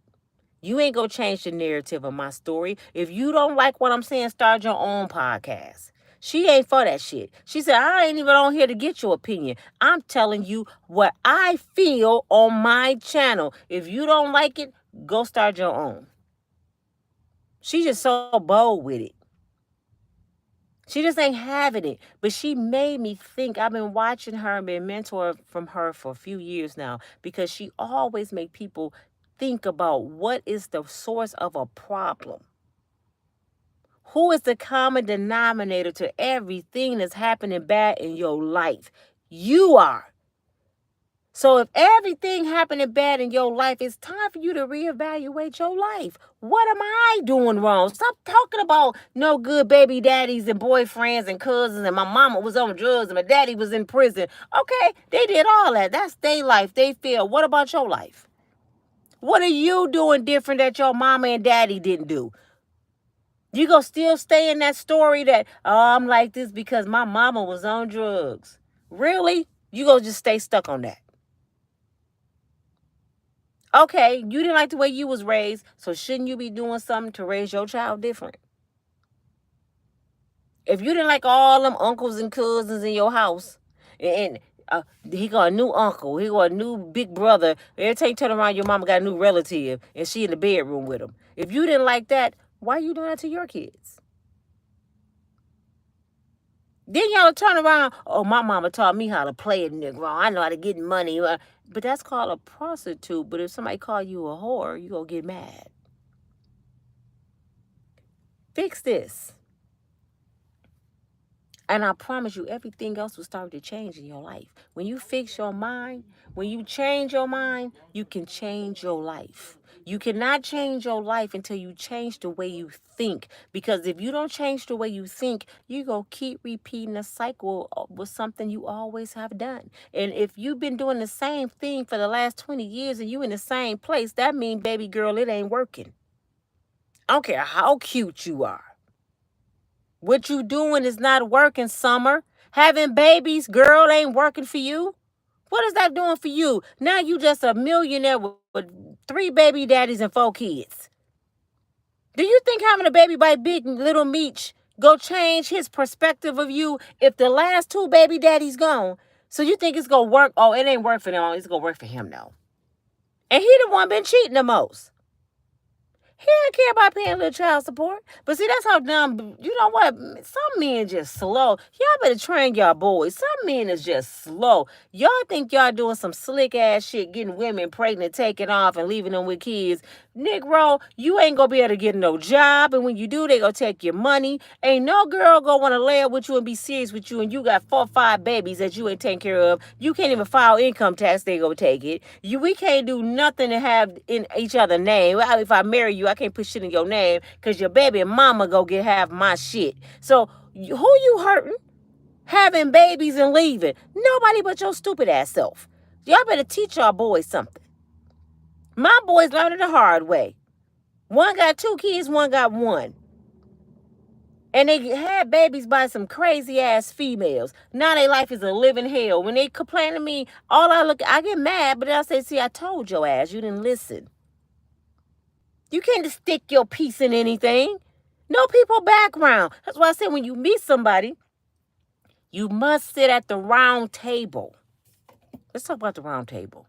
You ain't gonna change the narrative of my story. If you don't like what I'm saying, start your own podcast. She ain't for that shit. She said, I ain't even on here to get your opinion. I'm telling you what I feel on my channel. If you don't like it, go start your own. She's just so bold with it. She just ain't having it. But she made me think. I've been watching her and been mentored from her for a few years now, because she always make people think about what is the source of a problem. Who is the common denominator to everything that's happening bad in your life? You are. So if everything happening bad in your life, it's time for you to reevaluate your life. What am I doing wrong? Stop talking about no good baby daddies and boyfriends and cousins, and my mama was on drugs and my daddy was in prison. Okay, they did all that. That's their life. They feel. What about your life? What are you doing different that your mama and daddy didn't do? You gonna still stay in that story that, oh, I'm like this because my mama was on drugs. Really? You gonna just stay stuck on that? Okay, you didn't like the way you was raised, so shouldn't you be doing something to raise your child different? If you didn't like all them uncles and cousins in your house, and he got a new uncle, he got a new big brother, every time you turn around, your mama got a new relative, and she in the bedroom with him. If you didn't like that, why are you doing that to your kids? Then y'all turn around, oh, my mama taught me how to play a nigga. I know how to get money. But that's called a prostitute. But if somebody call you a whore, you gonna get mad. Fix this. And I promise you, everything else will start to change in your life. When you fix your mind, when you change your mind, you can change your life. You cannot change your life until you change the way you think. Because if you don't change the way you think, you're going to keep repeating a cycle with something you always have done. And if you've been doing the same thing for the last 20 years and you in the same place, that means, baby girl, it ain't working. I don't care how cute you are. What you doing is not working, Summer. Having babies, girl, ain't working for you. What is that doing for you? Now you just a millionaire with 3 baby daddies and 4 kids. Do you think having a baby by Big Little Meech go change his perspective of you if the last 2 baby daddies gone? So you think it's going to work? Oh, it ain't work for them. It's going to work for him now. And he the one been cheating the most. He don't care about paying a little child support. But see, that's how dumb, you know what? Some men just slow. Y'all better train y'all boys. Some men is just slow. Y'all think y'all doing some slick ass shit, getting women pregnant, taking off and leaving them with kids. Negro, you ain't gonna be able to get no job, and when you do, they gonna take your money. Ain't no girl gonna wanna lay up with you and be serious with you, and you got 4 or 5 babies that you ain't taking care of. You can't even file income tax, they gonna take it. We can't do nothing to have in each other name. If I marry you, I can't put shit in your name, because your baby and mama go get half my shit. So, who you hurting? Having babies and leaving? Nobody but your stupid ass self. Y'all better teach y'all boys something. My boys learned it the hard way. One got 2 kids, one got 1. And they had babies by some crazy ass females. Now their life is a living hell. When they complain to me, I get mad, but I say, see, I told your ass, you didn't listen. You can't just stick your piece in anything. No people background. That's why I said when you meet somebody, you must sit at the round table. Let's talk about the round table.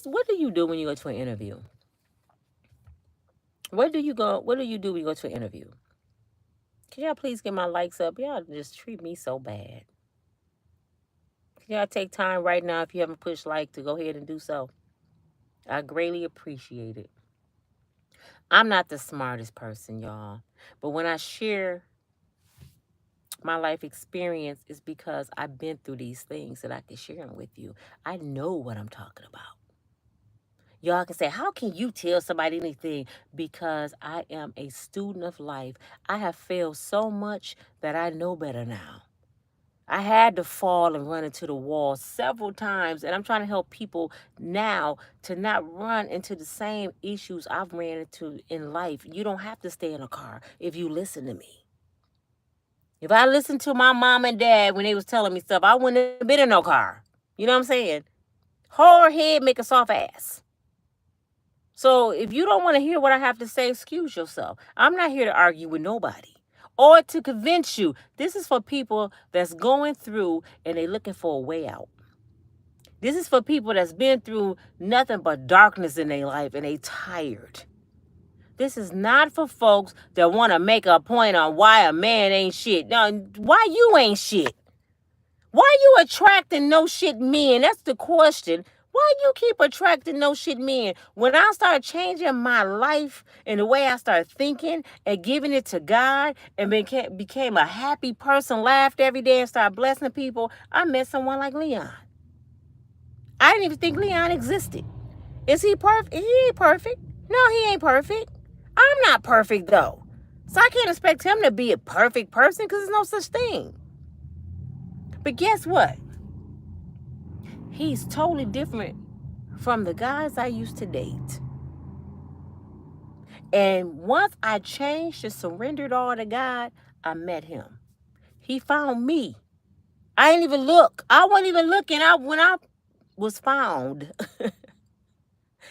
What do you do when you go to an interview? What do you do when you go to an interview? Can y'all please get my likes up? Y'all just treat me so bad. Can y'all take time right now, if you haven't pushed like, to go ahead and do so? I greatly appreciate it. I'm not the smartest person, y'all. But when I share my life experience, it's because I've been through these things that I can share them with you. I know what I'm talking about. Y'all can say, how can you tell somebody anything? Because I am a student of life. I have failed so much that I know better now. I had to fall and run into the wall several times, and I'm trying to help people now to not run into the same issues I've ran into in life. You don't have to stay in a car if you listen to me. If I listened to my mom and dad when they was telling me stuff, I wouldn't have been in no car. You know what I'm saying? Hard head, make a soft ass. So if you don't want to hear what I have to say, excuse yourself. I'm not here to argue with nobody or to convince you. This is for people that's going through and they looking for a way out. This is for people that's been through nothing but darkness in their life and they tired. This is not for folks that want to make a point on why a man ain't shit. Now, why you ain't shit? Why you attracting no shit men? That's the question. Why you keep attracting no shit men? When I started changing my life and the way I started thinking and giving it to God and became a happy person, laughed every day and started blessing people, I met someone like Leon. I didn't even think Leon existed. Is he perfect? He ain't perfect. No, he ain't perfect. I'm not perfect though. So I can't expect him to be a perfect person because there's no such thing. But guess what? He's totally different from the guys I used to date. And once I changed and surrendered all to God, I met him. He found me. I didn't even look. I wasn't even looking. When I was found,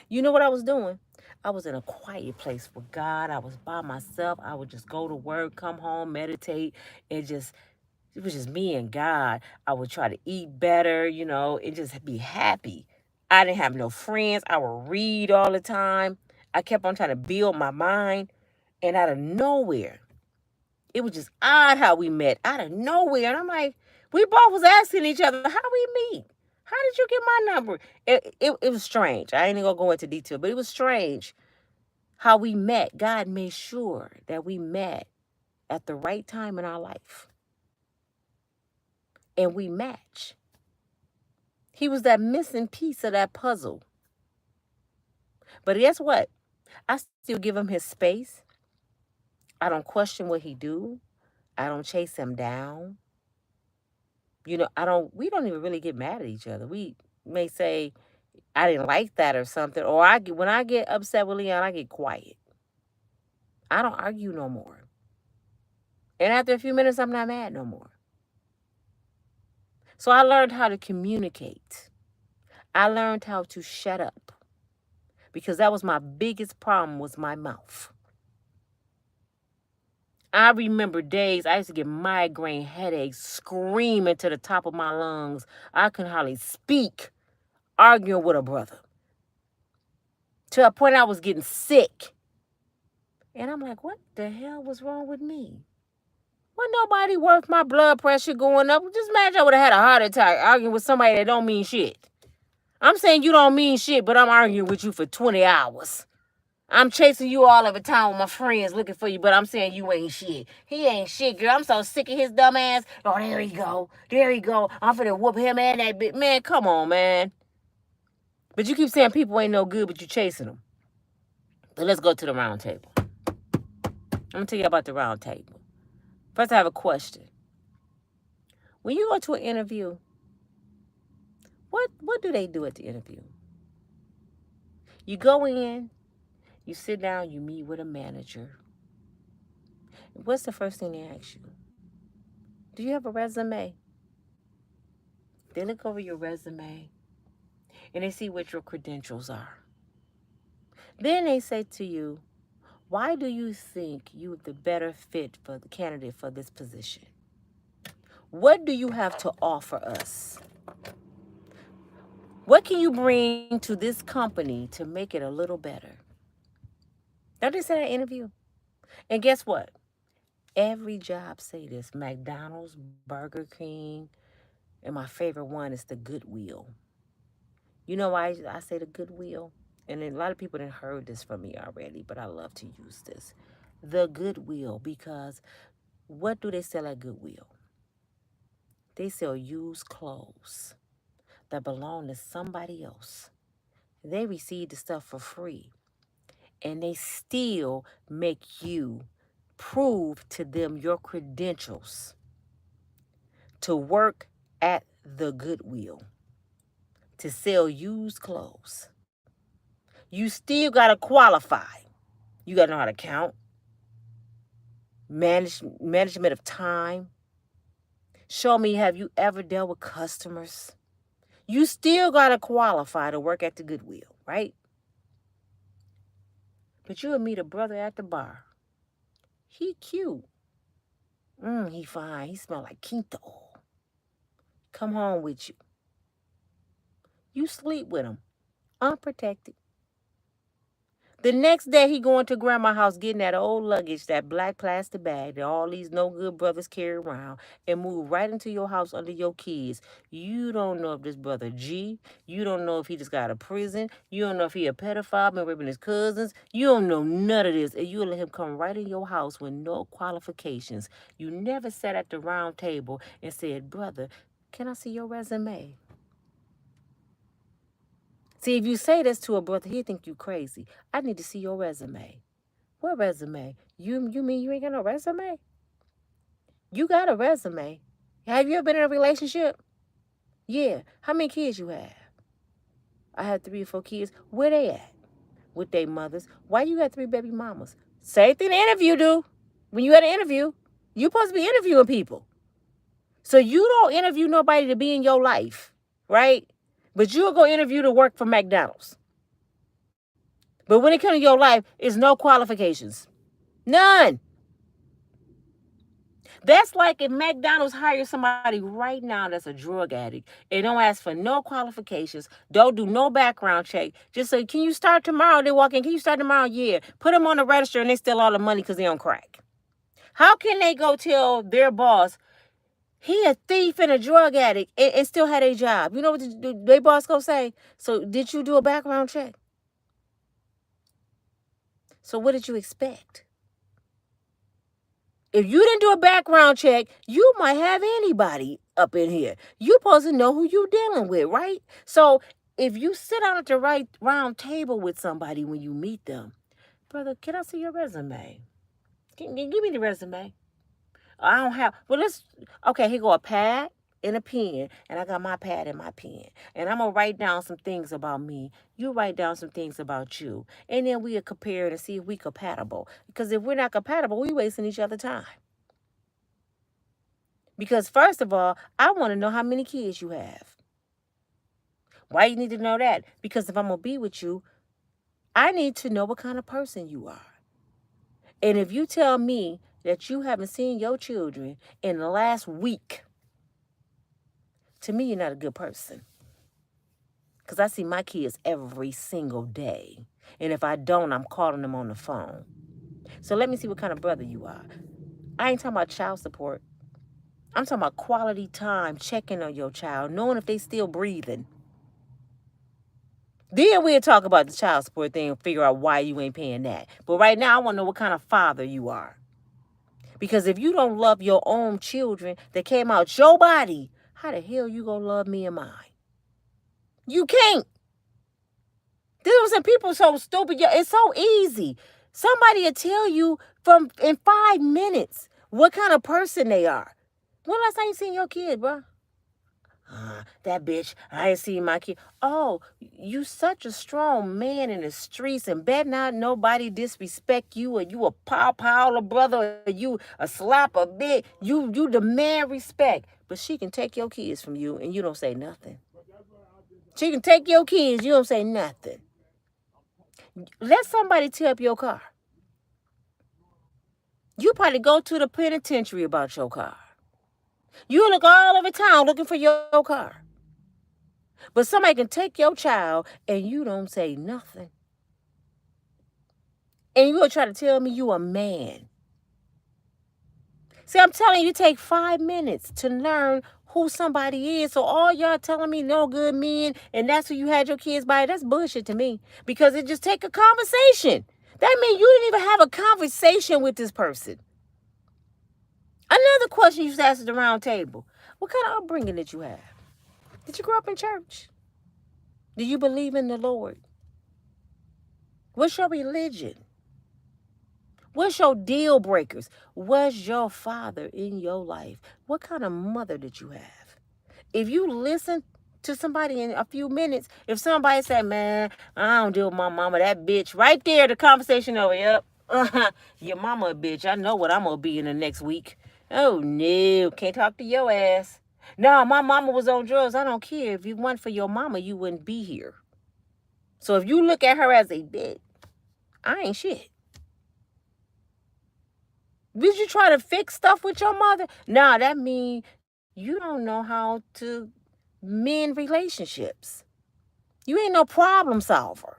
you know what I was doing? I was in a quiet place with God. I was by myself. I would just go to work, come home, meditate, and it was just me and God. I would try to eat better, and just be happy. I didn't have no friends. I would read all the time. I kept on trying to build my mind. And out of nowhere, it was just odd how we met. Out of nowhere. And I'm like, we both was asking each other, how we meet? How did you get my number? It was strange. I ain't gonna go into detail, but it was strange how we met. God made sure that we met at the right time in our life. And we match. He was that missing piece of that puzzle. But guess what? I still give him his space. I don't question what he do. I don't chase him down. We don't even really get mad at each other. We may say, I didn't like that or something. Or when I get upset with Leon, I get quiet. I don't argue no more. And after a few minutes, I'm not mad no more. So I learned how to communicate. I learned how to shut up. Because that was my biggest problem, was my mouth. I remember days I used to get migraine headaches, screaming to the top of my lungs. I couldn't hardly speak, arguing with a brother. To a point I was getting sick. And I'm like, what the hell was wrong with me? Well, nobody worth my blood pressure going up. Just imagine I would have had a heart attack arguing with somebody that don't mean shit. I'm saying you don't mean shit, but I'm arguing with you for 20 hours. I'm chasing you all of the time with my friends looking for you, but I'm saying you ain't shit. He ain't shit, girl. I'm so sick of his dumb ass. Oh, there he go. There he go. I'm finna whoop him and that bitch. Man, come on, man. But you keep saying people ain't no good, but you chasing them. So let's go to the round table. I'm gonna tell you about the round table. First, I have a question. When you go to an interview, what do they do at the interview? You go in, you sit down, you meet with a manager. What's the first thing they ask you? Do you have a resume? They look over your resume and they see what your credentials are. Then they say to you, why do you think you're the better fit for the candidate for this position? What do you have to offer us? What can you bring to this company to make it a little better? Don't they say that interview? And guess what? Every job say this. McDonald's, Burger King, and my favorite one is the Goodwill. You know why I say the Goodwill? And a lot of people done heard this from me already, but I love to use this. The Goodwill, because what do they sell at Goodwill? They sell used clothes that belong to somebody else. They receive the stuff for free. And they still make you prove to them your credentials to work at the Goodwill, to sell used clothes. You still got to qualify. You got to know how to count, management of time. Show me, have you ever dealt with customers? You still got to qualify to work at the Goodwill, right? But you'll meet a brother at the bar. He cute. He fine. He smell like quinto. Come home with you. You sleep with him, unprotected. The next day, he going to grandma's house getting that old luggage, that black plastic bag that all these no good brothers carry around, and move right into your house under your kids. You don't know if this brother G. You don't know if he just got out of prison. You don't know if he a pedophile, been raping his cousins. You don't know none of this, and you let him come right in your house with no qualifications. You never sat at the round table and said, brother, can I see your resume? See, if you say this to a brother, he'll think you crazy. I need to see your resume. What resume? You mean you ain't got no resume? You got a resume. Have you ever been in a relationship? Yeah. How many kids you have? I had 3 or 4 kids. Where they at? With their mothers. Why you got 3 baby mamas? Same thing the interview do. When you at an interview, you supposed to be interviewing people. So you don't interview nobody to be in your life, right? But you'll go interview to work for McDonald's. But when it comes to your life, it's no qualifications. None. That's like if McDonald's hires somebody right now that's a drug addict and don't ask for no qualifications, don't do no background check. Just say, can you start tomorrow? They walk in, can you start tomorrow? Yeah. Put them on the register and they steal all the money because they on crack. How can they go tell their boss, he a thief and a drug addict and still had a job? You know what their boss gonna say? So did you do a background check? So what did you expect? If you didn't do a background check, you might have anybody up in here. You're supposed to know who you're dealing with, right? So if you sit down at the right round table with somebody when you meet them, brother, can I see your resume? Give me the resume. I don't have, okay, here go a pad and a pen, and I got my pad and my pen. And I'm going to write down some things about me. You write down some things about you. And then we'll compare and see if we compatible. Because if we're not compatible, we wasting each other time. Because first of all, I want to know how many kids you have. Why you need to know that? Because if I'm going to be with you, I need to know what kind of person you are. And if you tell me that you haven't seen your children in the last week, to me, you're not a good person. Because I see my kids every single day. And if I don't, I'm calling them on the phone. So let me see what kind of brother you are. I ain't talking about child support. I'm talking about quality time, checking on your child, knowing if they still breathing. Then we'll talk about the child support thing and figure out why you ain't paying that. But right now, I want to know what kind of father you are. Because if you don't love your own children that came out your body, how the hell you gonna love me and mine? You can't. This was some people so stupid. It's so easy. Somebody will tell you from in 5 minutes what kind of person they are. When last time you seen your kid, bro? That bitch, I ain't seen my kid. Oh, you such a strong man in the streets and bet not nobody disrespect you or you a pow brother or you a slapper bitch. You demand respect. But she can take your kids from you and you don't say nothing. She can take your kids, you don't say nothing. Let somebody tear up your car. You probably go to the penitentiary about your car. You look all over town looking for your car. But somebody can take your child and you don't say nothing. And you gonna try to tell me you a man. See, I'm telling you, it take 5 minutes to learn who somebody is. So all y'all telling me no good men and that's who you had your kids by, that's bullshit to me. Because it just take a conversation. That means you didn't even have a conversation with this person. Another question you used to ask at the round table. What kind of upbringing did you have? Did you grow up in church? Do you believe in the Lord? What's your religion? What's your deal breakers? Was your father in your life? What kind of mother did you have? If you listen to somebody in a few minutes, if somebody say, man, I don't deal with my mama, that bitch, right there, the conversation over, yep. Your mama a bitch. I know what I'm going to be in the next week. Oh, no, can't talk to your ass. No, my mama was on drugs. I don't care. If you weren't for your mama, you wouldn't be here. So if you look at her as a bitch, I ain't shit. Did you try to fix stuff with your mother? Nah, that means you don't know how to mend relationships. You ain't no problem solver.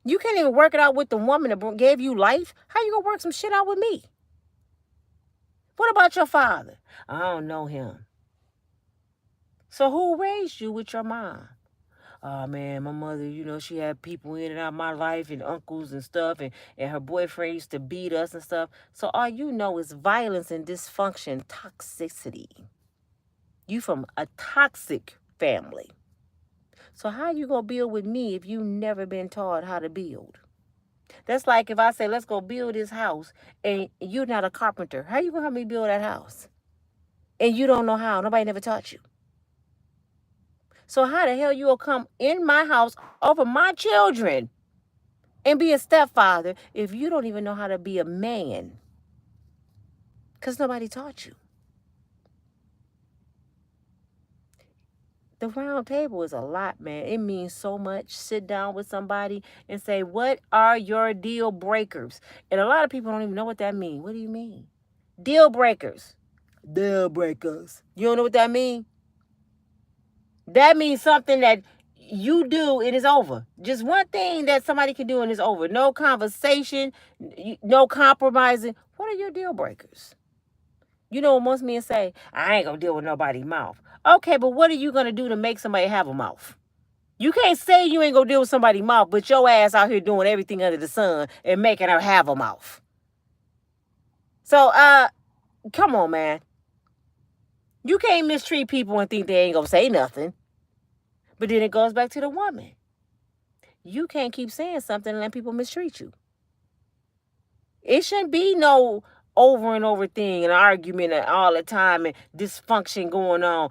You can't even work it out with the woman that gave you life. How you gonna work some shit out with me? What about your father? I don't know him. So who raised you with your mom? Oh man, my mother, she had people in and out of my life and uncles and stuff, and her boyfriend used to beat us and stuff. So all you know is violence and dysfunction, toxicity. You from a toxic family. So how you gonna build with me if you never been taught how to build? That's like if I say, let's go build this house, and you're not a carpenter. How you gonna help me build that house? And you don't know how. Nobody never taught you. So how the hell you will come in my house over my children and be a stepfather if you don't even know how to be a man? Because nobody taught you. The round table is a lot, man. It means so much. Sit down with somebody and say, what are your deal breakers? And a lot of people don't even know what that means. What do you mean? Deal breakers. Deal breakers. You don't know what that means? That means something that you do, it is over. Just one thing that somebody can do and it's over. No conversation, no compromising. What are your deal breakers? You know what most men say? I ain't gonna deal with nobody's mouth. Okay, but what are you gonna do to make somebody have a mouth? You can't say you ain't gonna deal with somebody's mouth, but your ass out here doing everything under the sun and making her have a mouth. So, come on, man. You can't mistreat people and think they ain't gonna say nothing. But then it goes back to the woman. You can't keep saying something and let people mistreat you. It shouldn't be no over and over thing and argument all the time and dysfunction going on.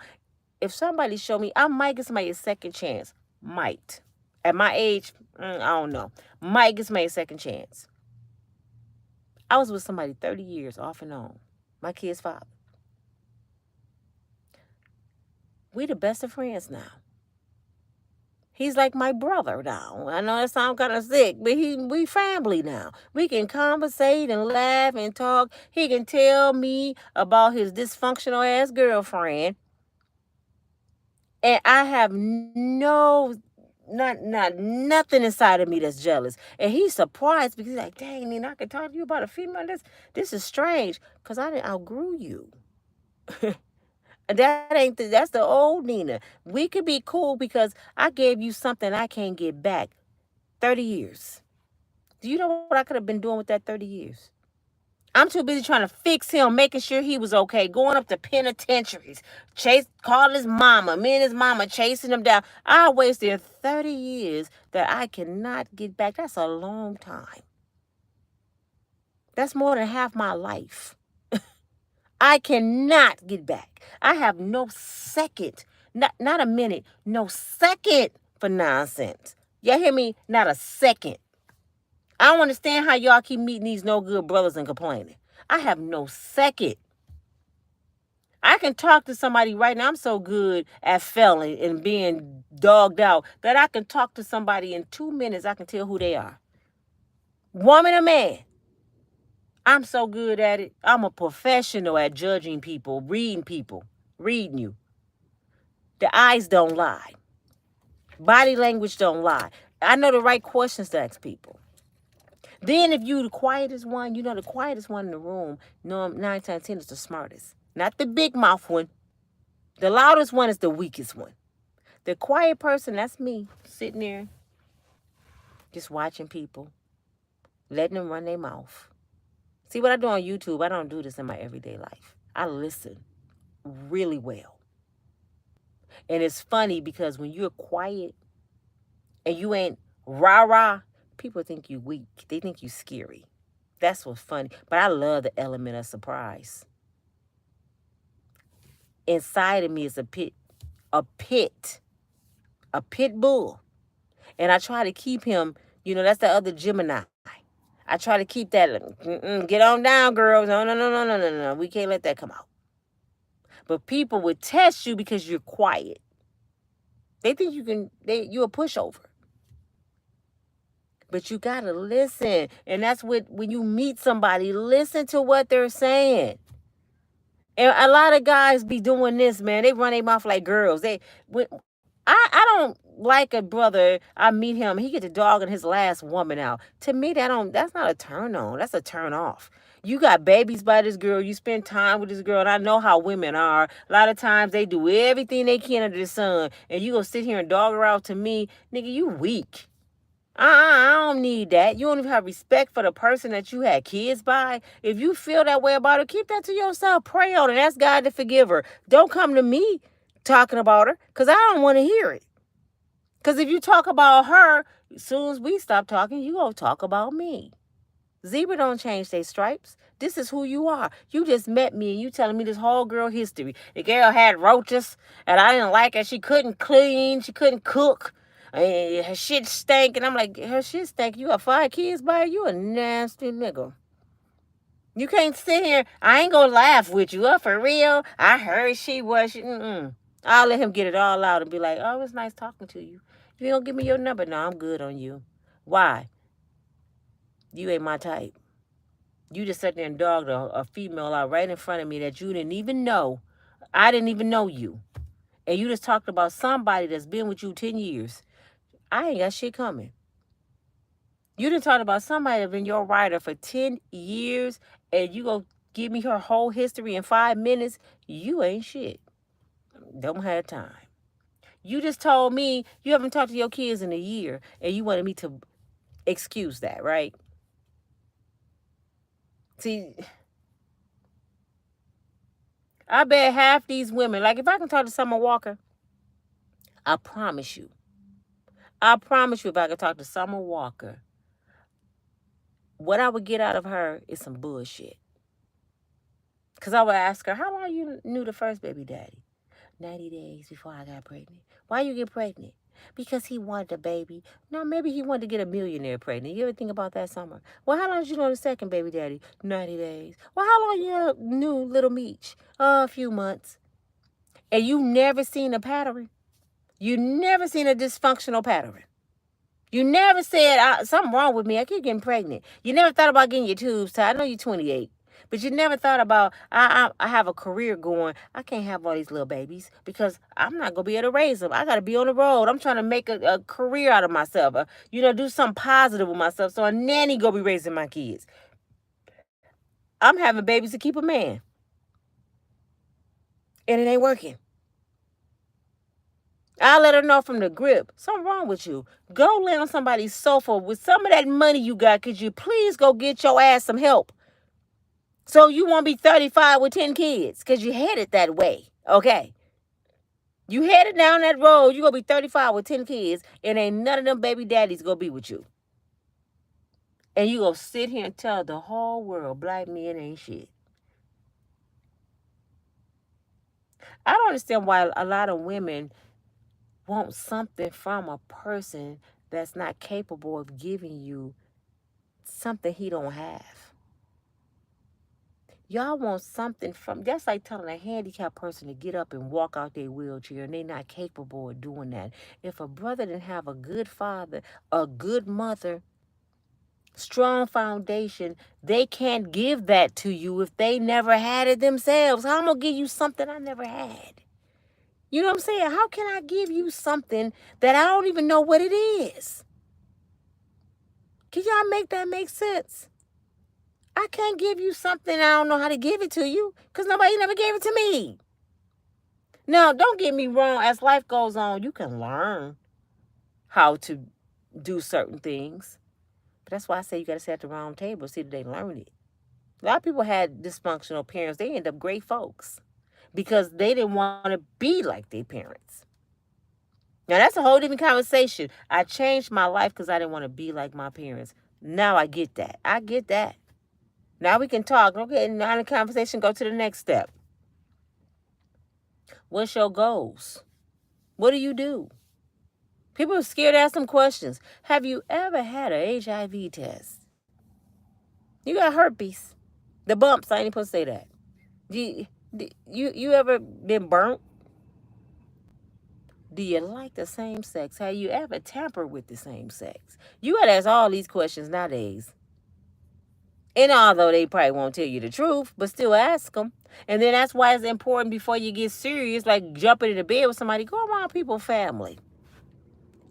If somebody show me, I might give somebody a second chance. Might. At my age, I don't know. Might give somebody a second chance. I was with somebody 30 years off and on. My kid's father. We the best of friends now. He's like my brother now. I know that sounds kind of sick, but we family now. We can conversate and laugh and talk. He can tell me about his dysfunctional ass girlfriend. And I have no nothing inside of me that's jealous. And he's surprised because he's like, dang, Nina, I can talk to you about a female. This is strange because I didn't outgrew you. That's the old Nina. We could be cool because I gave you something I can't get back. 30 years. Do you know what I could have been doing with that 30 years? I'm too busy trying to fix him, making sure he was okay, going up to penitentiaries, calling his mama, me and his mama chasing him down. I wasted 30 years that I cannot get back. That's a long time. That's more than half my life. I cannot get back. I have no second, not a minute, no second for nonsense. Y'all hear me? Not a second. I don't understand how y'all keep meeting these no good brothers and complaining. I have no second. I can talk to somebody right now. I'm so good at failing and being dogged out that I can talk to somebody in 2 minutes. I can tell who they are. Woman or man. I'm so good at it. I'm a professional at judging people, reading you. The eyes don't lie. Body language don't lie. I know the right questions to ask people. Then if you the quietest one, you know the quietest one in the room, 9 times 10 is the smartest. Not the big mouth one. The loudest one is the weakest one. The quiet person, that's me, sitting there, just watching people, letting them run their mouth. See what I do on YouTube, I don't do this in my everyday life. I listen really well. And it's funny because when you're quiet and you ain't rah-rah, people think you weak. They think you scary. That's what's funny. But I love the element of surprise. Inside of me is a pit bull. And I try to keep him, that's the other Gemini. I try to keep that, get on down, girls. No. We can't let that come out. But people would test you because you're quiet. They think you're a pushover. But you got to listen. And that's when you meet somebody, listen to what they're saying. And a lot of guys be doing this, man. They run their mouth like girls. I don't like a brother. I meet him. He get the dog and his last woman out. To me, that's not a turn on. That's a turn off. You got babies by this girl. You spend time with this girl. And I know how women are. A lot of times they do everything they can under the sun. And you gonna sit here and dog her out to me. Nigga, you weak. I don't need that. You don't even have respect for the person that you had kids by. If you feel that way about her, keep that to yourself. Pray on her. Ask God to forgive her. Don't come to me talking about her because I don't want to hear it. Because if you talk about her, as soon as we stop talking, you gonna talk about me. Zebra don't change their stripes. This is who you are. You just met me and you telling me this whole girl history. The girl had roaches and I didn't like her. She couldn't clean. She couldn't cook. Her shit stank. And I'm like, her shit stank. You got 5 kids by her? You a nasty nigga. You can't sit here. I ain't gonna laugh with you. For real? I heard she was. I'll let him get it all out and be like, oh, it's nice talking to you. If you don't give me your number, no, I'm good on you. Why? You ain't my type. You just sat there and dogged a female out right in front of me that you didn't even know. I didn't even know you. And you just talked about somebody that's been with you 10 years. I ain't got shit coming. You done talked about somebody that's been your rider for 10 years and you go give me her whole history in 5 minutes. You ain't shit. Don't have time. You just told me you haven't talked to your kids in a year and you wanted me to excuse that, right? See, I bet half these women, like if I can talk to Summer Walker, I promise you if I could talk to Summer Walker, what I would get out of her is some bullshit. Because I would ask her, how long you knew the first baby daddy? 90 days before I got pregnant. Why you get pregnant? Because he wanted a baby. No, maybe he wanted to get a millionaire pregnant. You ever think about that, Summer? Well, how long did you know the second baby daddy? 90 days. Well, how long you knew Little Meech? A few months. And you never seen a pattern? You never seen a dysfunctional pattern? You never said, something wrong with me. I keep getting pregnant. You never thought about getting your tubes tied. I know you're 28. But you never thought about, I have a career going. I can't have all these little babies because I'm not going to be able to raise them. I got to be on the road. I'm trying to make a career out of myself. Do something positive with myself. So a nanny going to be raising my kids. I'm having babies to keep a man. And it ain't working. I let her know from the grip, something wrong with you. Go lay on somebody's sofa with some of that money you got. Could you please go get your ass some help? So you won't be 35 with 10 kids because you headed that way. Okay. You headed down that road, you're going to be 35 with 10 kids, and ain't none of them baby daddies going to be with you. And you going to sit here and tell the whole world black men ain't shit. I don't understand why a lot of women want something from a person that's not capable of giving you something he don't have. Y'all want something from, that's like telling a handicapped person to get up and walk out their wheelchair, and they not capable of doing that. If a brother didn't have a good father, a good mother, strong foundation, they can't give that to you if they never had it themselves. How am I gonna give you something I never had? You know what I'm saying? How can I give you something that I don't even know what it is? Can y'all make that make sense? I can't give you something I don't know how to give it to you because nobody never gave it to me. Now, don't get me wrong. As life goes on, you can learn how to do certain things. But that's why I say you got to sit at the round table, see that they learn it. A lot of people had dysfunctional parents. They end up great folks because they didn't want to be like their parents. Now, that's a whole different conversation. I changed my life because I didn't want to be like my parents. Now I get that. I get that. Now we can talk. Okay, now the conversation go to the next step. What's your goals? What do you do? People are scared to ask them questions. Have you ever had an HIV test? You got herpes. The bumps, I ain't supposed to say that. You ever been burnt? Do you like the same sex? Have you ever tampered with the same sex? You got to ask all these questions nowadays. And although they probably won't tell you the truth, but still ask them. And then that's why it's important before you get serious, like jumping into bed with somebody, go around people's family.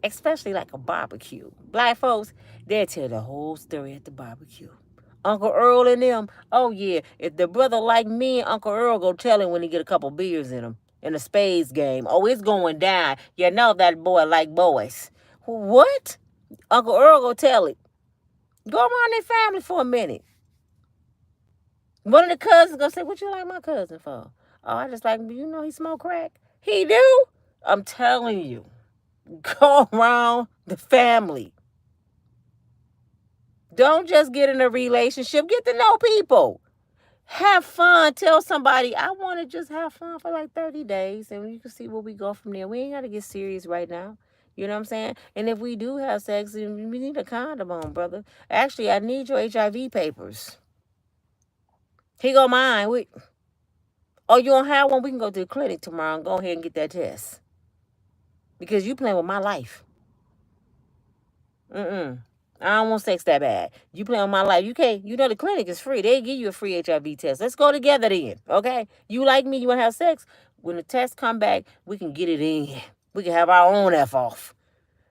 Especially like a barbecue. Black folks, they'll tell the whole story at the barbecue. Uncle Earl and them, oh yeah, if the brother like me, Uncle Earl go tell him when he get a couple beers in him in a spades game. Oh, it's going down. You know that boy like boys. What? Uncle Earl go tell it. Go around their family for a minute. One of the cousins gonna say, what you like my cousin for? Oh, I just like him. You know he smoke crack? He do? I'm telling you. Go around the family. Don't just get in a relationship. Get to know people. Have fun. Tell somebody, I want to just have fun for like 30 days. And you can see where we go from there. We ain't got to get serious right now. You know what I'm saying? And if we do have sex, we need a condom on, brother. Actually, I need your HIV papers. He go mine. Oh, you don't have one? We can go to the clinic tomorrow and go ahead and get that test. Because you playing with my life. I don't want sex that bad. You play on my life. You can't. You know the clinic is free. They give you a free HIV test. Let's go together then. Okay? You like me? You want to have sex? When the test come back, we can get it in. We can have our own F off.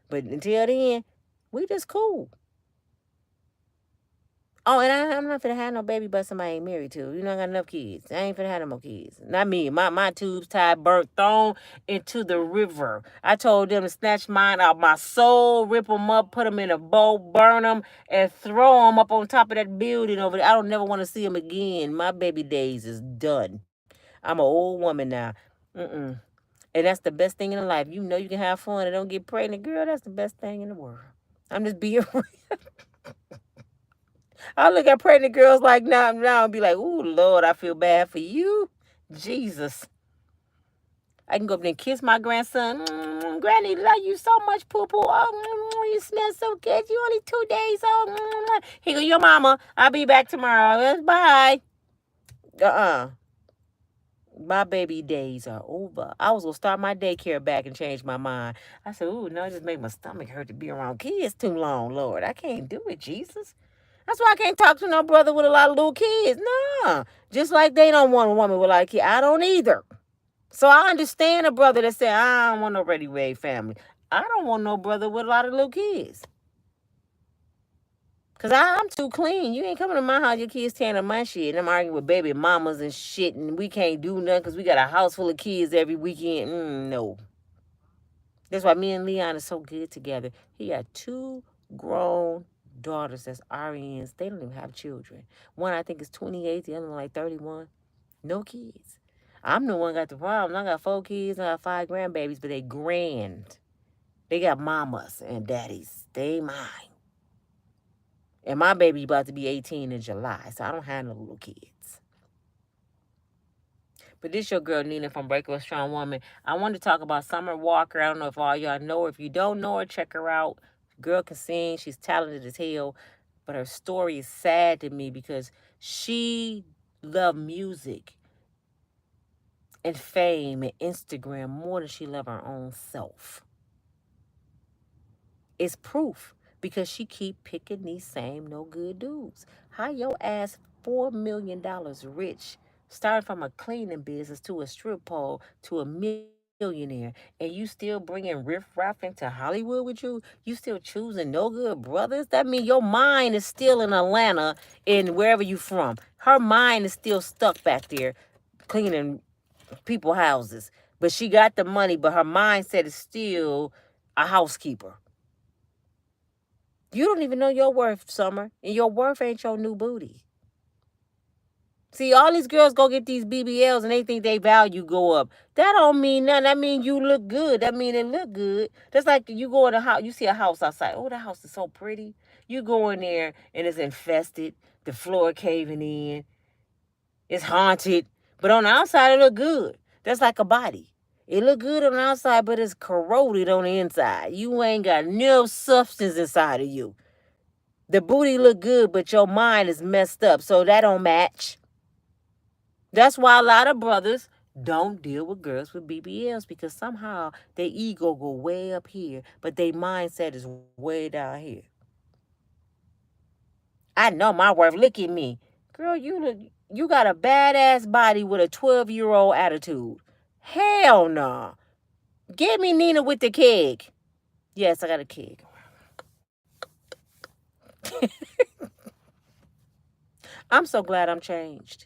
But until then, we just cool. Oh, and I'm not finna have no baby but somebody I ain't married to. You know, I got enough kids. I ain't finna have no more kids. Not me. My tubes tied, burnt, thrown into the river. I told them to snatch mine out my soul, rip them up, put them in a bowl, burn them, and throw them up on top of that building over there. I don't never want to see them again. My baby days is done. I'm an old woman now. And that's the best thing in life. You know you can have fun and don't get pregnant. Girl, that's the best thing in the world. I'm just being real. I look at pregnant girls like now and be like, ooh, Lord, I feel bad for you. Jesus. I can go up there and kiss my grandson. Granny, love you so much, poo-poo. Oh, you smell so good. You only 2 days old. Here go your mama. I'll be back tomorrow. Bye. My baby days are over. I was going to start my daycare back and change my mind. I said, ooh, no, it just made my stomach hurt to be around kids too long, Lord. I can't do it, Jesus. That's why I can't talk to no brother with a lot of little kids. Nah. Just like they don't want a woman with a lot of kids. I don't either. So I understand a brother that said, I don't want no ready-made family. I don't want no brother with a lot of little kids. Because I'm too clean. You ain't coming to my house, your kids tearing up my shit. And I'm arguing with baby mamas and shit, and we can't do nothing because we got a house full of kids every weekend. No. That's why me and Leon are so good together. He got 2 grown daughters that's RNs. They don't even have children. One I think is 28, the other one like 31. No kids. I'm the one got the problem. I got 4 kids, I got 5 grandbabies, but they grand. They got mamas and daddies. They mine. And my baby about to be 18 in July, so I don't have no little kids. But this your girl Nina from Breakable Strong Woman. I want to talk about Summer Walker. I don't know if all y'all know her. If you don't know her, check her out. Girl can sing. She's talented as hell. But her story is sad to me because she loved music and fame and Instagram more than she loved her own self. It's proof because she keep picking these same no good dudes. How your ass $4 million rich, started from a cleaning business to a strip pole to a millionaire, and you still bringing riffraff into Hollywood with you? You still choosing no good brothers? That means your mind is still in Atlanta and wherever you from. Her mind is still stuck back there cleaning people houses. But she got the money, but her mindset is still a housekeeper. You don't even know your worth, Summer. And your worth ain't your new booty. See, all these girls go get these BBLs and they think they value go up. That don't mean nothing. That mean you look good. That mean it look good. That's like you go in a house, you see a house outside. Oh, that house is so pretty. You go in there and it's infested. The floor caving in. It's haunted. But on the outside, it look good. That's like a body. It look good on the outside, but it's corroded on the inside. You ain't got no substance inside of you. The booty look good, but your mind is messed up, so that don't match. That's why a lot of brothers don't deal with girls with BBLs because somehow their ego go way up here, but their mindset is way down here. I know my worth. Look at me. Girl, you got a badass body with a 12-year-old attitude. Hell no. Nah. Get me Nina with the keg. Yes, I got a keg. I'm so glad I'm changed.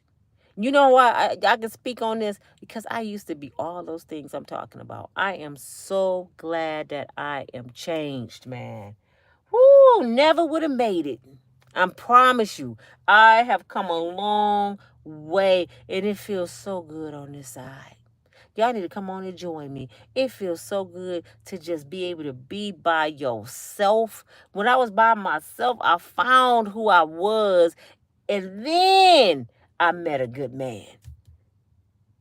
You know why I can speak on this? Because I used to be all those things I'm talking about. I am so glad that I am changed, man. Whoo, never would have made it. I promise you, I have come a long way, and it feels so good on this side. Y'all need to come on and join me. It feels so good to just be able to be by yourself. When I was by myself, I found who I was, and then I met a good man.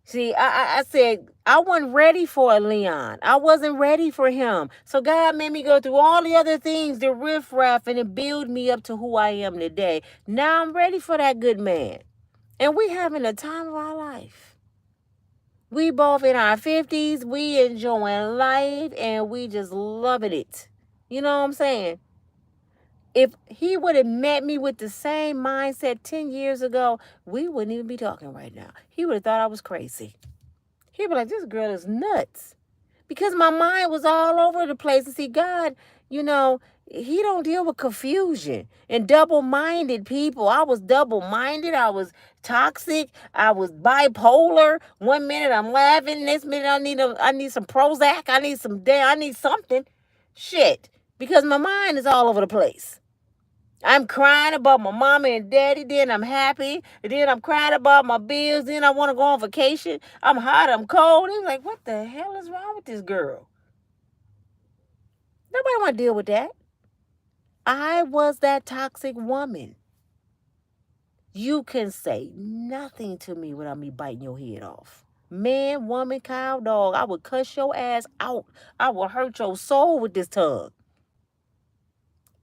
See, I said I wasn't ready for a Leon. I wasn't ready for him. So God made me go through all the other things, the riffraff, and it built me up to who I am today. Now I'm ready for that good man. And we having the time of our life. We both in our 50s. We enjoying life, and we just loving it. You know what I'm saying? If he would have met me with the same mindset 10 years ago, we wouldn't even be talking right now. He would have thought I was crazy. He'd be like, this girl is nuts. Because my mind was all over the place. And see, God, you know, he don't deal with confusion and double-minded people. I was double-minded. I was toxic. I was bipolar. One minute I'm laughing. Next minute I need some Prozac. I need something. Shit. Because my mind is all over the place. I'm crying about my mama and daddy, then I'm happy, and then I'm crying about my bills, then I want to go on vacation. I'm hot, I'm cold. He's like, what the hell is wrong with this girl? Nobody want to deal with that. I was that toxic woman. You can say nothing to me without me biting your head off. Man, woman, cow, dog, I would cuss your ass out. I would hurt your soul with this tongue.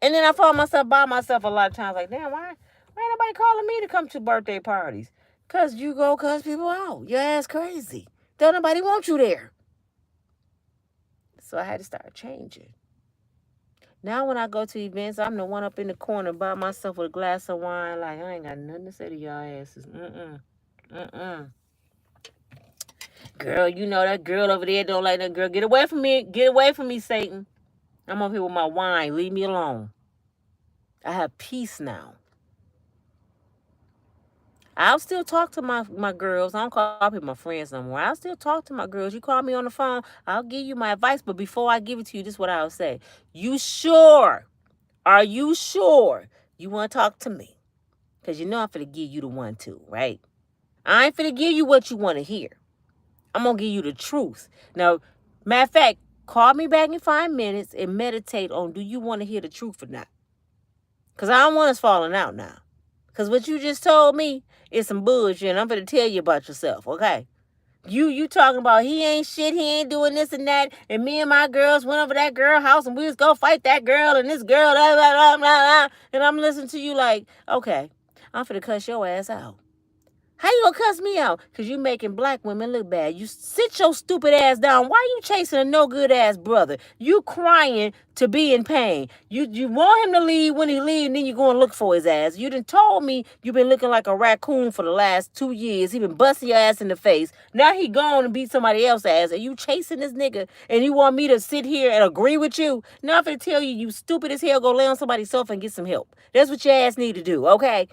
And then I found myself by myself a lot of times like, damn, why ain't nobody calling me to come to birthday parties? Because you go cuss people out. Your ass crazy. Don't nobody want you there. So I had to start changing. Now when I go to events, I'm the one up in the corner by myself with a glass of wine. Like, I ain't got nothing to say to y'all asses. Girl, you know that girl over there don't like that girl. Get away from me. Get away from me, Satan. I'm up here with my wine. Leave me alone. I have peace now. I'll still talk to my girls. I don't call people my friends no more. I'll still talk to my girls. You call me on the phone, I'll give you my advice. But before I give it to you, this is what I'll say. You sure? Are you sure you want to talk to me? Because you know I'm finna give you the one too, right? I ain't finna give you what you want to hear. I'm going to give you the truth. Now, matter of fact, call me back in 5 minutes and meditate on do you want to hear the truth or not? Because I don't want us falling out now. Because what you just told me is some bullshit. And I'm going to tell you about yourself, okay? You talking about he ain't shit, he ain't doing this and that, and me and my girls went over that girl house and we was go fight that girl and this girl, blah, blah, blah, blah, blah. And I'm listening to you like, okay, I'm finna cuss your ass out. How you gonna cuss me out? Because you making black women look bad. You sit your stupid ass down. Why you chasing a no good ass brother? You crying to be in pain. You want him to leave when he leave, and then you go and look for his ass. You done told me you been looking like a raccoon for the last 2 years. He been busting your ass in the face. Now he gone and beat somebody else's ass. And you chasing this nigga and you want me to sit here and agree with you? Now I'm finna tell you, you stupid as hell, go lay on somebody's sofa and get some help. That's what your ass need to do, okay?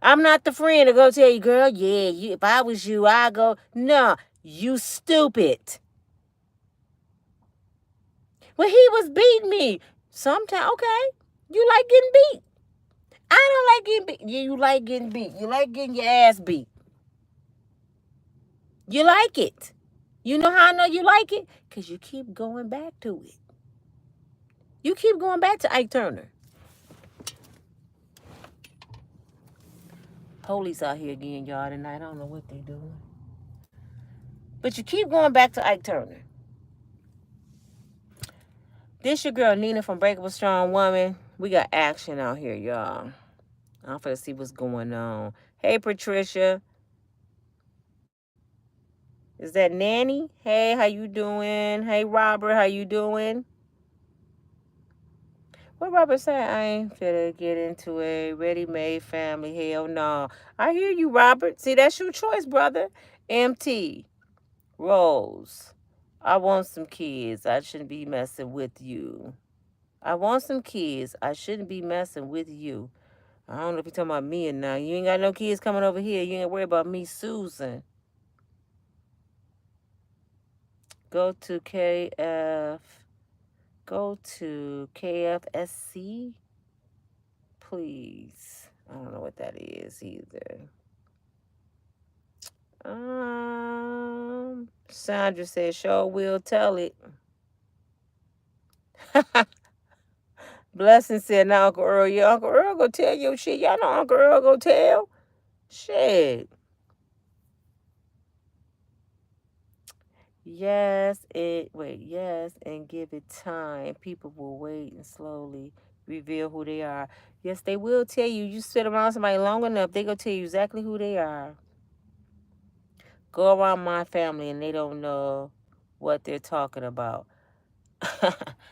I'm not the friend to go tell you, girl, yeah, if I was you, I'd go. No, you stupid. Well, he was beating me. Sometimes, okay, you like getting beat. I don't like getting beat. Yeah, you like getting beat. You like getting your ass beat. You like it. You know how I know you like it? Because you keep going back to it. You keep going back to Ike Turner. Police out here again, y'all, tonight. I don't know what they doing. But you keep going back to Ike Turner. This your girl Nina from Breakable Strong Woman. We got action out here, y'all. I'm finna see what's going on. Hey, Patricia. Is that Nanny? Hey, how you doing? Hey, Robert, how you doing? What Robert said? I ain't finna get into a ready-made family. Hell no. I hear you, Robert. See, that's your choice, brother. MT. Rose. I want some kids. I shouldn't be messing with you. I want some kids. I shouldn't be messing with you. I don't know if you're talking about me or not. You ain't got no kids coming over here. You ain't worried about me, Susan. Go to KF. Go to KFSC, please. I don't know what that is either. Sandra said, sure will tell it. Blessing said, now Uncle Earl, yeah, Uncle Earl go tell your shit. Y'all know Uncle Earl go tell. Shit. Yes, and give it time. People will wait and slowly reveal who they are. Yes, they will tell you. You sit around somebody long enough, they gonna tell you exactly who they are. Go around my family and they don't know what they're talking about.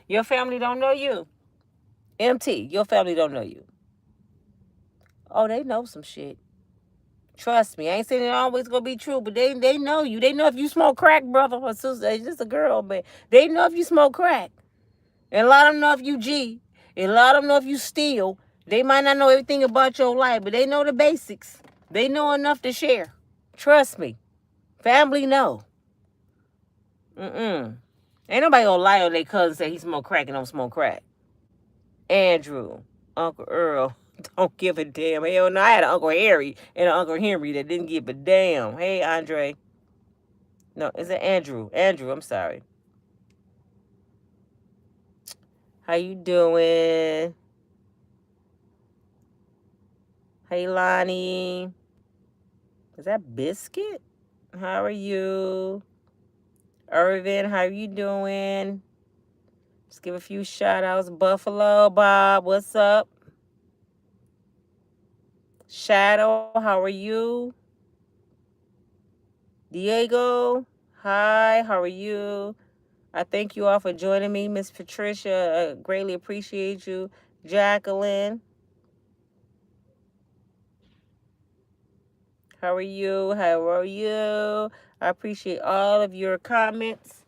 Your family don't know you. MT, your family don't know you. Oh, they know some shit. Trust me, I ain't saying it always gonna be true, but they know you. They know if you smoke crack, brother or sister. It's just a girl, but they know if you smoke crack. And a lot of them know if you G. And a lot of them know if you steal. They might not know everything about your life, but they know the basics. They know enough to share. Trust me. Family know. Ain't nobody gonna lie on their cousin and say he smoke crack and don't smoke crack. Andrew, Uncle Earl, don't give a damn. Hell no, I had an Uncle Harry and an Uncle Henry that didn't give a damn. Hey, Andre. No, is it Andrew? Andrew, I'm sorry. How you doing? Hey, Lonnie. Is that Biscuit? How are you? Irvin, how you doing? Just give a few shout outs. Buffalo Bob, what's up? Shadow, how are you? Diego, hi, how are you? I thank you all for joining me. Miss Patricia, greatly appreciate you. Jacqueline, how are you? How are you? I appreciate all of your comments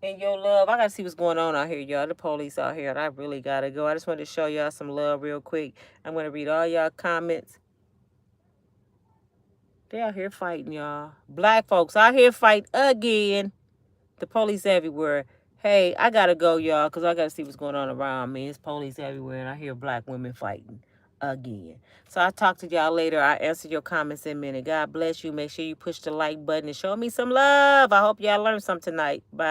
and your love. I gotta see what's going on out here, y'all. The police out here, and I really gotta go. I just wanted to show y'all some love real quick. I'm gonna read all y'all comments. They out here fighting, y'all. Black folks out here fight again. The police everywhere. Hey, I gotta go, y'all, because I gotta see what's going on around me. It's police everywhere, and I hear black women fighting again. So I'll talk to y'all later. I'll answer your comments in a minute. God bless you. Make sure you push the like button and show me some love. I hope y'all learned something tonight. Bye.